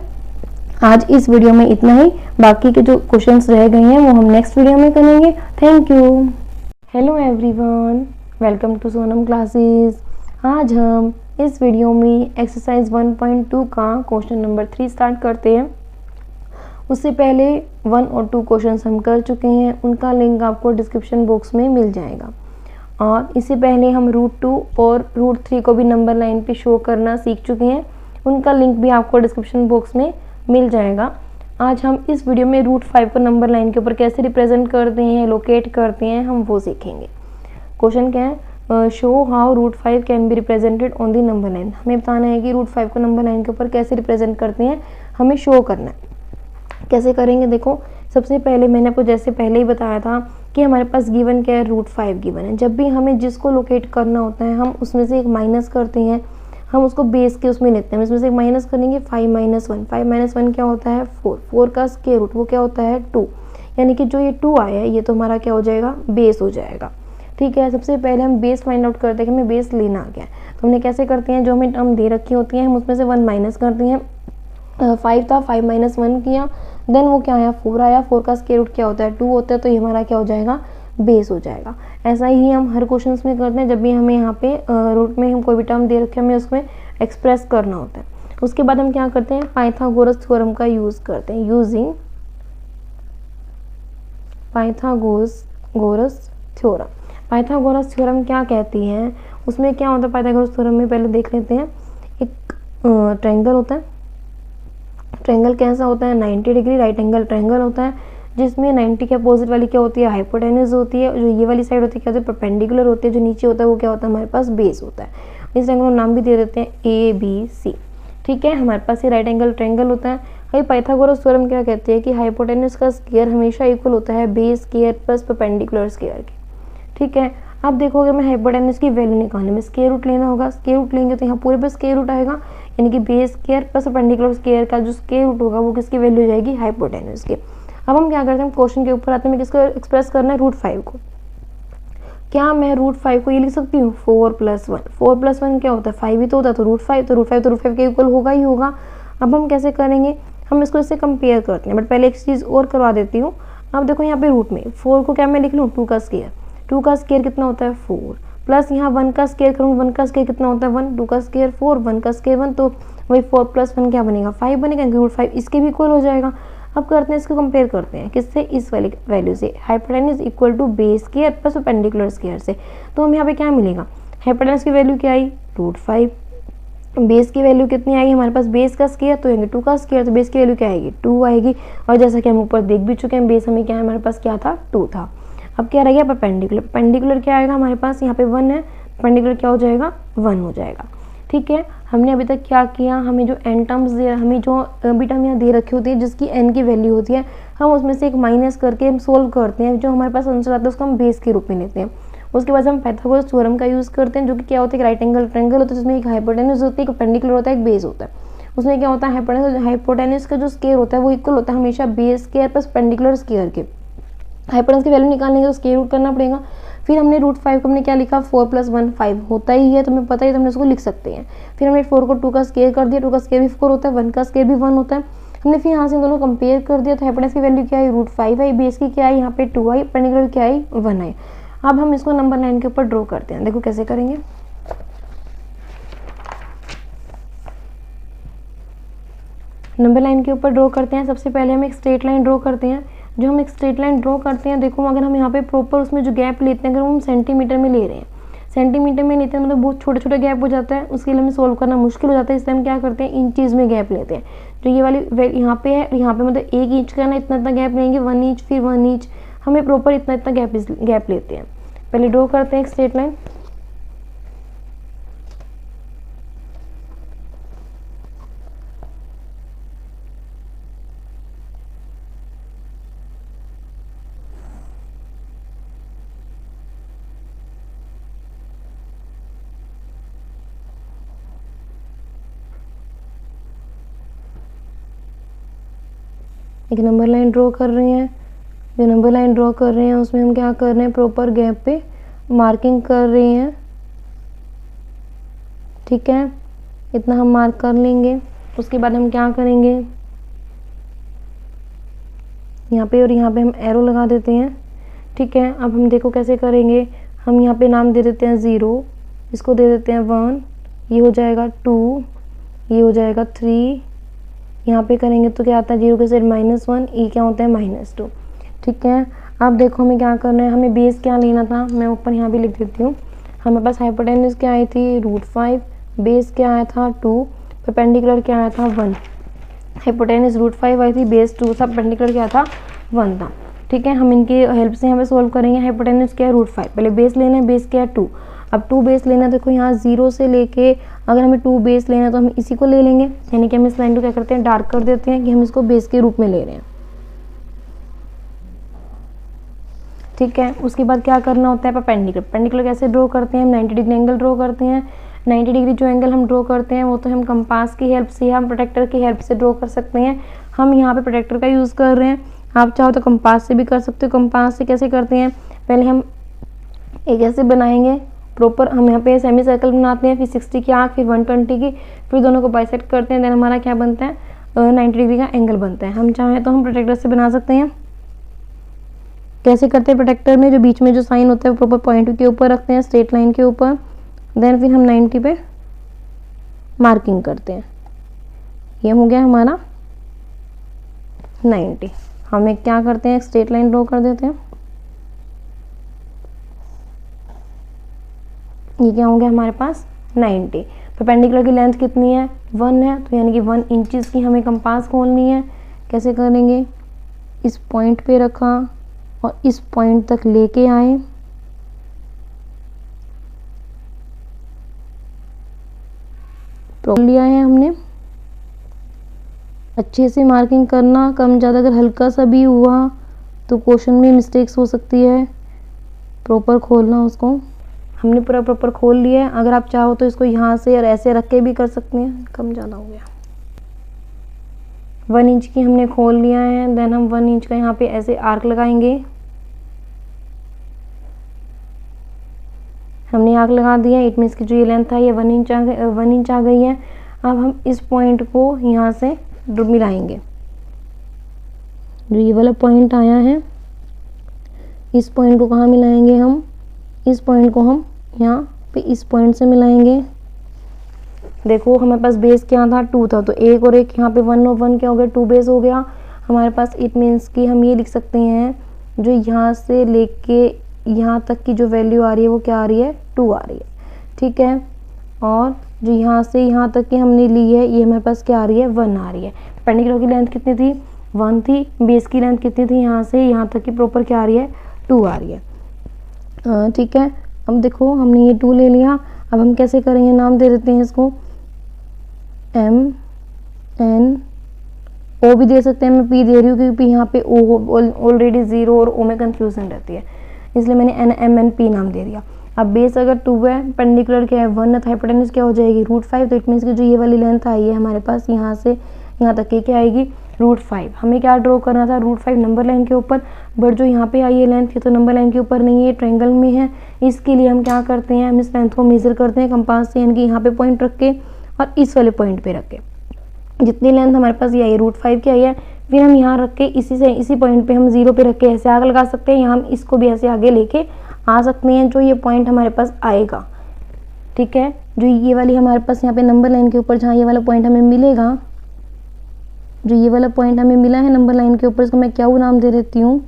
आज इस वीडियो में इतना ही, बाकी के जो क्वेश्चंस रह गए हैं वो हम नेक्स्ट वीडियो में करेंगे। Thank you. Hello everyone, welcome to Sonam classes. आज हम इस वीडियो में एक्सरसाइज 1.2 का क्वेश्चन नंबर 3 स्टार्ट करते हैं। उससे पहले 1 और 2 क्वेश्चंस हम कर चुके हैं, उनका लिंक आपको डिस्क्रिप्शन बॉक्स में मिल जाएगा। और इससे पहले हम रूट 2 और रूट 3 को भी नंबर लाइन पे शो करना सीख चुके हैं, उनका लिंक भी आपको डिस्क्रिप्शन बॉक्स में मिल जाएगा। आज हम इस वीडियो में रूट 5 को नंबर लाइन के ऊपर कैसे रिप्रेजेंट करते हैं, लोकेट करते हैं, हम वो सीखेंगे। क्वेश्चन क्या है, show how root 5 can be represented on the number line. हमें बताना है कि रूट 5 को नंबर लाइन के ऊपर कैसे रिप्रेजेंट करते हैं, हमें शो करना है। कैसे करेंगे, देखो सबसे पहले मैंने आपको जैसे पहले ही बताया था कि हमारे पास गिवन क्या है रूट 5 गिवन है। जब भी हमें जिसको लोकेट करना होता है हम उसमें से एक माइनस करते हैं, हम उसको बेस के उसमें लेते हैं। इसमें से एक माइनस करेंगे 5 - 1, 5 - 1 क्या होता है 4, 4 का स्क्वायर रूट वो क्या होता है 2, यानी कि जो ये 2 आया है ये तो हमारा क्या हो जाएगा बेस हो जाएगा। ठीक है, सबसे पहले हम बेस फाइंड आउट करते हैं कि हमें बेस लेना क्या है। तो हमने कैसे करते हैं, जो हमें टर्म दे रखी होती है हम उसमें से 1 माइनस करते हैं। 5 था, 5 - 1 किया, देन वो क्या आया 4 आया, 4 का स्क्वायर रूट क्या होता है 2 होता है, तो ये हमारा क्या हो जाएगा बेस हो जाएगा। ऐसा ही हम हर क्वेश्चन में करते हैं, जब भी हमें यहाँ पे रूट में हम कोई भी टर्म दे रखे हमें उसमें एक्सप्रेस करना होता है। उसके बाद हम क्या करते हैं पाइथागोरस थ्योरम का यूज करते हैं, using Pythagoras theorem. Pythagoras theorem क्या कहती है, उसमें क्या होता है पाइथागोरस थ्योरम में पहले देख लेते हैं। एक ट्रायंगल होता है, ट्रायंगल कैसा होता है 90 डिग्री राइट एंगल ट्रायंगल होता है, जिसमें 90 के अपोजिट वाली क्या होती है हाइपोटेन्यूज होती है, जो ये वाली साइड होती है क्या होती है परपेंडिकुलर होती है, जो नीचे होता है वो क्या होता है हमारे पास बेस होता है। इस ट्रायंगल को नाम भी दे देते हैं ABC। ठीक है, हमारे पास ये राइट एंगल ट्रायंगल होता है। भाई पाइथागोरस थ्योरम क्या कहते हैं कि हाइपोटेन्यूज का स्क्वायर हमेशा इक्वल होता है base square plus perpendicular square के। ठीक है, अब देखो अगर मैं हाइपोटेन्यूज की वैल्यू निकालने में स्क्वायर रूट लेना होगा, स्क्वायर रूट लेंगे तो यहाँ पूरे पे स्क्वायर रूट आएगा, यानी कि base square plus perpendicular square का जो स्क्वायर रूट होगा वो किसकी वैल्यू हो जाएगी हाइपोटेन्यूज की। अब हम क्या करते हैं क्वेश्चन के ऊपर आते हैं, किसको एक्सप्रेस करना है रूट 5 को। क्या मैं रूट 5 को ये लिख सकती हूँ 4 + 1, 4 + 1 क्या होता है 5 ही तो होता है, तो रूट 5 तो रूट 5 के इक्वल होगा ही होगा। अब हम कैसे करेंगे, हम इसको इससे कंपेयर करते हैं, बट पहले एक चीज़ और करवा देती हूँ। अब देखो यहाँ पे रूट में 4 को क्या मैं लिख लूँ 2 का स्क्वायर, 2 का स्क्वायर कितना होता है 4, प्लस यहाँ 1 का स्क्वायर करूँगी, 1 का स्क्वायर कितना होता है 1, 2 का स्क्वायर 4, 1 का स्क्वायर 1, तो वही 4 + 1 क्या बनेगा 5 बनेगा, क्योंकि रूट 5 इसके भी इक्वल हो जाएगा। अब करते हैं इसको कंपेयर करते हैं किससे, इस वाली वैल्यू से, hypotenuse equal to base square plus perpendicular square से। तो हम यहाँ पे क्या मिलेगा, हाइपोटेन्यूज की वैल्यू क्या आई रूट 5, बेस की वैल्यू कितनी आएगी हमारे पास बेस का स्क्वायर तो आएंगे 2 का स्क्वायर, तो बेस की वैल्यू क्या आएगी 2 आएगी। और जैसा कि हम ऊपर देख भी चुके हैं बेस हमें क्या है हमारे पास क्या था 2 था। अब क्या रह गया परपेंडिकुलर, परपेंडिकुलर क्या आएगा हमारे पास यहाँ पे 1 है, परपेंडिकुलर क्या हो जाएगा 1 हो जाएगा। ठीक है, हमने अभी तक क्या किया, हमें जो एन टर्म्स दे, हमें जो बी टर्म यहाँ दे रखी होती है जिसकी एन की वैल्यू होती है, हम उसमें से एक माइनस करके हम सोल्व करते हैं, जो हमारे पास आंसर आता है उसको हम बेस के रूप में लेते हैं। उसके बाद हम पाइथागोरस थ्योरम का यूज़ करते हैं, जो कि क्या होता है राइट एंगल ट्रायंगल होता है, जिसमें एक हाइपोटेन्यूज होती है, एक परपेंडिकुलर होता है, एक बेस होता है। उसमें क्या होता है हाइपोटेन्यूज का जो स्क्वायर होता है वो इक्वल होता है हमेशा base square plus perpendicular square के। हाइपोटेन्यूज की वैल्यू निकालने के तो स्क्वायर रूट करना पड़ेगा। फिर हमने रूट 5 को हमने क्या लिखा 4 + 1 5 होता ही है, तुम्हें पता ही तो हमने उसको लिख सकते हैं। फिर हमने 4 को 2 का स्क्वायर कर दिया, 2 का स्क्वायर भी 4 होता है, 1 का स्क्वायर भी 1 होता है। हमने फिर यहाँ से दोनों कंपेयर कर दिया, तो हाइपोटेन्यूज की वैल्यू क्या आई रूट 5 आई, बेस की क्या आई यहाँ पे 2 आई, परपेंडिकुलर क्या आई 1 आई। अब हम इसको नंबर 9 के ऊपर ड्रॉ करते हैं, देखो कैसे करेंगे। नंबर लाइन के ऊपर ड्रॉ करते हैं, सबसे पहले हम एक स्ट्रेट लाइन ड्रॉ करते हैं। जो हम एक स्ट्रेट लाइन ड्रॉ करते हैं, देखो अगर हम यहाँ पे प्रॉपर उसमें जो गैप लेते हैं, अगर हम सेंटीमीटर में ले रहे हैं, सेंटीमीटर में लेते हैं मतलब बहुत छोटे छोटे गैप हो जाता है, उसके लिए हमें सोल्व करना मुश्किल हो जाता है। इसलिए हम क्या करते हैं, इंचीज में गैप लेते हैं। जो ये वाली यहाँ पे है, यहाँ पे मतलब 1 इंच का ना इतना इतना गैप लेंगे, 1 इंच, फिर 1 इंच, हमें प्रॉपर इतना इतना गैप लेते हैं। पहले ड्रॉ करते हैं एक स्ट्रेट लाइन। एक नंबर लाइन ड्रॉ कर रहे हैं। जो नंबर लाइन ड्रॉ कर रहे हैं उसमें हम क्या कर रहे हैं, प्रॉपर गैप पे मार्किंग कर रहे हैं। ठीक है, इतना हम मार्क कर लेंगे। उसके बाद हम क्या करेंगे, यहाँ पे और यहाँ पे हम एरो लगा देते हैं। ठीक है, अब हम देखो कैसे करेंगे। हम यहाँ पे नाम दे देते हैं 0, इसको दे देते हैं 1, ये हो जाएगा 2, ये हो जाएगा 3। यहाँ पे करेंगे तो क्या आता है, 0 के साइड -1, ये क्या होता है -2। ठीक है, अब देखो हमें क्या करना है, हमें बेस क्या लेना था, मैं ऊपर यहाँ भी लिख देती हूँ। हमारे पास हाइपोटेन्यूज क्या आई थी, √5, बेस क्या आया था 2, परपेंडिकुलर क्या आया था 1। हाइपोटेन्यूज √5 आई थी, बेस 2 था, परपेंडिकुलर क्या था 1 था। ठीक है, हम इनकी हेल्प से यहाँ पे सोल्व करेंगे। हाइपोटेन्यूज क्या है √5, पहले बेस लेना है, बेस क्या है 2। अब 2 बेस लेना है, देखो यहाँ 0 से लेके अगर हमें 2 बेस लेना है तो हम इसी को ले लेंगे, यानी कि हम इस लाइन को क्या करते हैं, डार्क कर देते हैं कि हम इसको बेस के रूप में ले रहे हैं। ठीक है, उसके बाद क्या करना होता है, परपेंडिकुलर। परपेंडिकुलर कैसे ड्रॉ करते हैं, हम 90 डिग्री एंगल ड्रॉ करते हैं। 90 डिग्री जो एंगल हम ड्रॉ करते हैं वो तो हम कंपास की हेल्प से, हम प्रोटेक्टर की हेल्प से ड्रॉ कर सकते हैं। हम यहाँ पे प्रोटेक्टर का यूज़ कर रहे हैं, आप चाहो तो कंपास से भी कर सकते हो। कंपास से कैसे करते हैं, पहले हम एक ऐसे बनाएंगे प्रॉपर, हम यहाँ पे सेमी सर्कल बनाते हैं, फिर 60 की आँख, फिर 120 की, फिर दोनों को बाइसेक्ट करते हैं, देन हमारा क्या बनता है, 90 डिग्री का एंगल बनता है। हम चाहें तो हम प्रोटेक्टर से बना सकते हैं। कैसे करते हैं, प्रोटेक्टर में जो बीच में जो साइन होता है वो प्रॉपर पॉइंट के ऊपर रखते हैं, स्ट्रेट लाइन के ऊपर, देन फिर हम 90 पे मार्किंग करते हैं। ये हो गया हमारा 90। हम एक क्या करते हैं, एक स्ट्रेट लाइन ड्रॉ कर देते हैं। ये क्या हो गया हमारे पास 90। परपेंडिकुलर की लेंथ कितनी है, 1 है, तो यानी कि 1 इंचेस की हमें कंपास खोलनी है। कैसे करेंगे, इस पॉइंट पे रखा और इस पॉइंट तक लेके आए, लिया है हमने। अच्छे से मार्किंग करना, कम ज़्यादा अगर हल्का सा भी हुआ तो क्वेश्चन में मिस्टेक्स हो सकती है। प्रॉपर खोलना उसको, हमने पूरा प्रॉपर खोल लिया है। अगर आप चाहो तो इसको यहाँ से और ऐसे रख के भी कर सकते हैं, कम ज़्यादा हो गया। 1 इंच की हमने खोल लिया है, देन हम 1 इंच का यहाँ पे ऐसे आर्क लगाएंगे। हमने आर्क लगा दिया, इट मीन्स की जो ये लेंथ था ये 1 इंच आ गई है। अब हम इस पॉइंट को यहाँ से मिलाएंगे, जो ये वाला पॉइंट आया है, इस पॉइंट को कहाँ मिलाएंगे हम, इस पॉइंट को हम यहाँ पे इस पॉइंट से मिलाएंगे। देखो हमारे पास बेस क्या था, 2 था, तो एक और एक यहाँ पे 1 और 1 क्या हो गया, 2 बेस हो गया हमारे पास। इट मीन्स कि हम ये लिख सकते हैं, जो यहाँ से लेके यहाँ तक की जो वैल्यू आ रही है वो क्या आ रही है, 2 आ रही है। ठीक है, और जो यहाँ से यहाँ तक की हमने ली है ये हमारे पास क्या आ रही है, 1 आ रही है। परपेंडिकुलर की लेंथ कितनी थी, 1 थी। बेस की लेंथ कितनी थी, यहाँ से यहाँ तक की प्रॉपर क्या आ रही है, 2 आ रही है। ठीक है, अब देखो हमने ये 2 ले लिया। अब हम कैसे करेंगे, नाम दे देते हैं इसको MN, O भी दे सकते हैं, मैं P दे रही हूँ क्योंकि यहाँ पे O ऑलरेडी 0 और O में कंफ्यूजन रहती है, इसलिए मैंने MNP नाम दे दिया। अब बेस अगर 2 है, परपेंडिकुलर क्या है 1 है, तो हाइपोटेन्यूज क्या हो जाएगी √5। तो इट मीन्स कि जो ये वाली लेंथ आई है हमारे पास यहाँ से यहाँ तक की क्या आएगी, √5। हमें क्या ड्रॉ करना था, √5 नंबर लाइन के ऊपर, बट जो यहाँ पे आई है लेंथ ये तो नंबर लाइन के ऊपर नहीं है, ट्रायंगल में है। इसके लिए हम क्या करते हैं, हम इस लेंथ को मेजर करते हैं कंपास से, यानी कि यहाँ पे पॉइंट रख के और इस वाले पॉइंट पे रख के, जितनी लेंथ हमारे पास ये आई √5 की आई है, फिर हम यहाँ रख के इसी पॉइंट पे हम 0 पे रख के ऐसे आगे लगा सकते हैं, यहाँ हम इसको भी ऐसे आगे लेके आ सकते हैं, जो ये पॉइंट हमारे पास आएगा। ठीक है, जो ये वाली हमारे पास यहाँ पे नंबर लाइन के ऊपर जहाँ ये वाला पॉइंट हमें मिलेगा, जो ये वाला पॉइंट हमें मिला है नंबर लाइन के ऊपर, इसको मैं क्या नाम दे देती हूँ,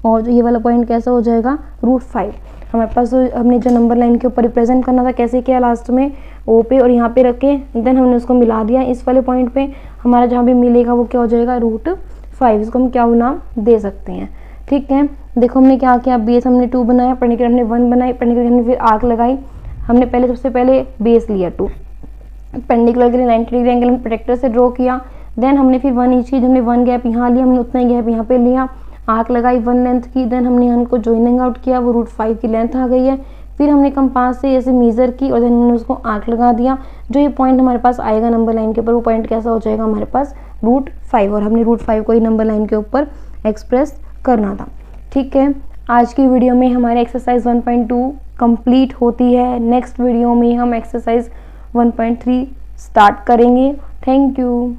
और जो ये वाला पॉइंट कैसा हो जाएगा, √5। हमारे पास हमने जो नंबर लाइन के ऊपर रिप्रेजेंट करना था कैसे किया, लास्ट में ओ पे और यहाँ पे रखे, देन हमने उसको मिला दिया इस वाले पॉइंट पे, हमारा जहाँ पे मिलेगा वो क्या हो जाएगा, √5। इसको हम क्या नाम दे सकते हैं, ठीक है। देखो हमने क्या किया, बेस हमने 2 बनाया, पढ़ने के लिए हमने 1 बनाई, पढ़ने के लिए हमने फिर आर्क लगाई। हमने पहले सबसे पहले बेस लिया 2, पेंडिकुलर के लिए 90 डिग्री एंगल हमने प्रोटेक्टर से ड्रॉ किया, देन हमने फिर 1 इंच की, हमने 1 गैप यहाँ लिया, हमने उतना ही गैप यहाँ पे लिया, आर्क लगाई 1 लेंथ की, देन हमने इनको जॉइनिंग आउट किया, वो √5 की लेंथ आ गई है। फिर हमने कंपास से ऐसे मेजर की और देन हमने उसको आर्क लगा दिया। जो ये पॉइंट हमारे पास आएगा नंबर लाइन के ऊपर, वो पॉइंट कैसा हो जाएगा हमारे पास, √5, और हमने √5 को ही नंबर लाइन के ऊपर एक्सप्रेस करना था, ठीक है। आज की वीडियो में हमारे एक्सरसाइज 1.2 कंप्लीट होती है। नेक्स्ट वीडियो में हम एक्सरसाइज 1.3 स्टार्ट करेंगे। Thank you.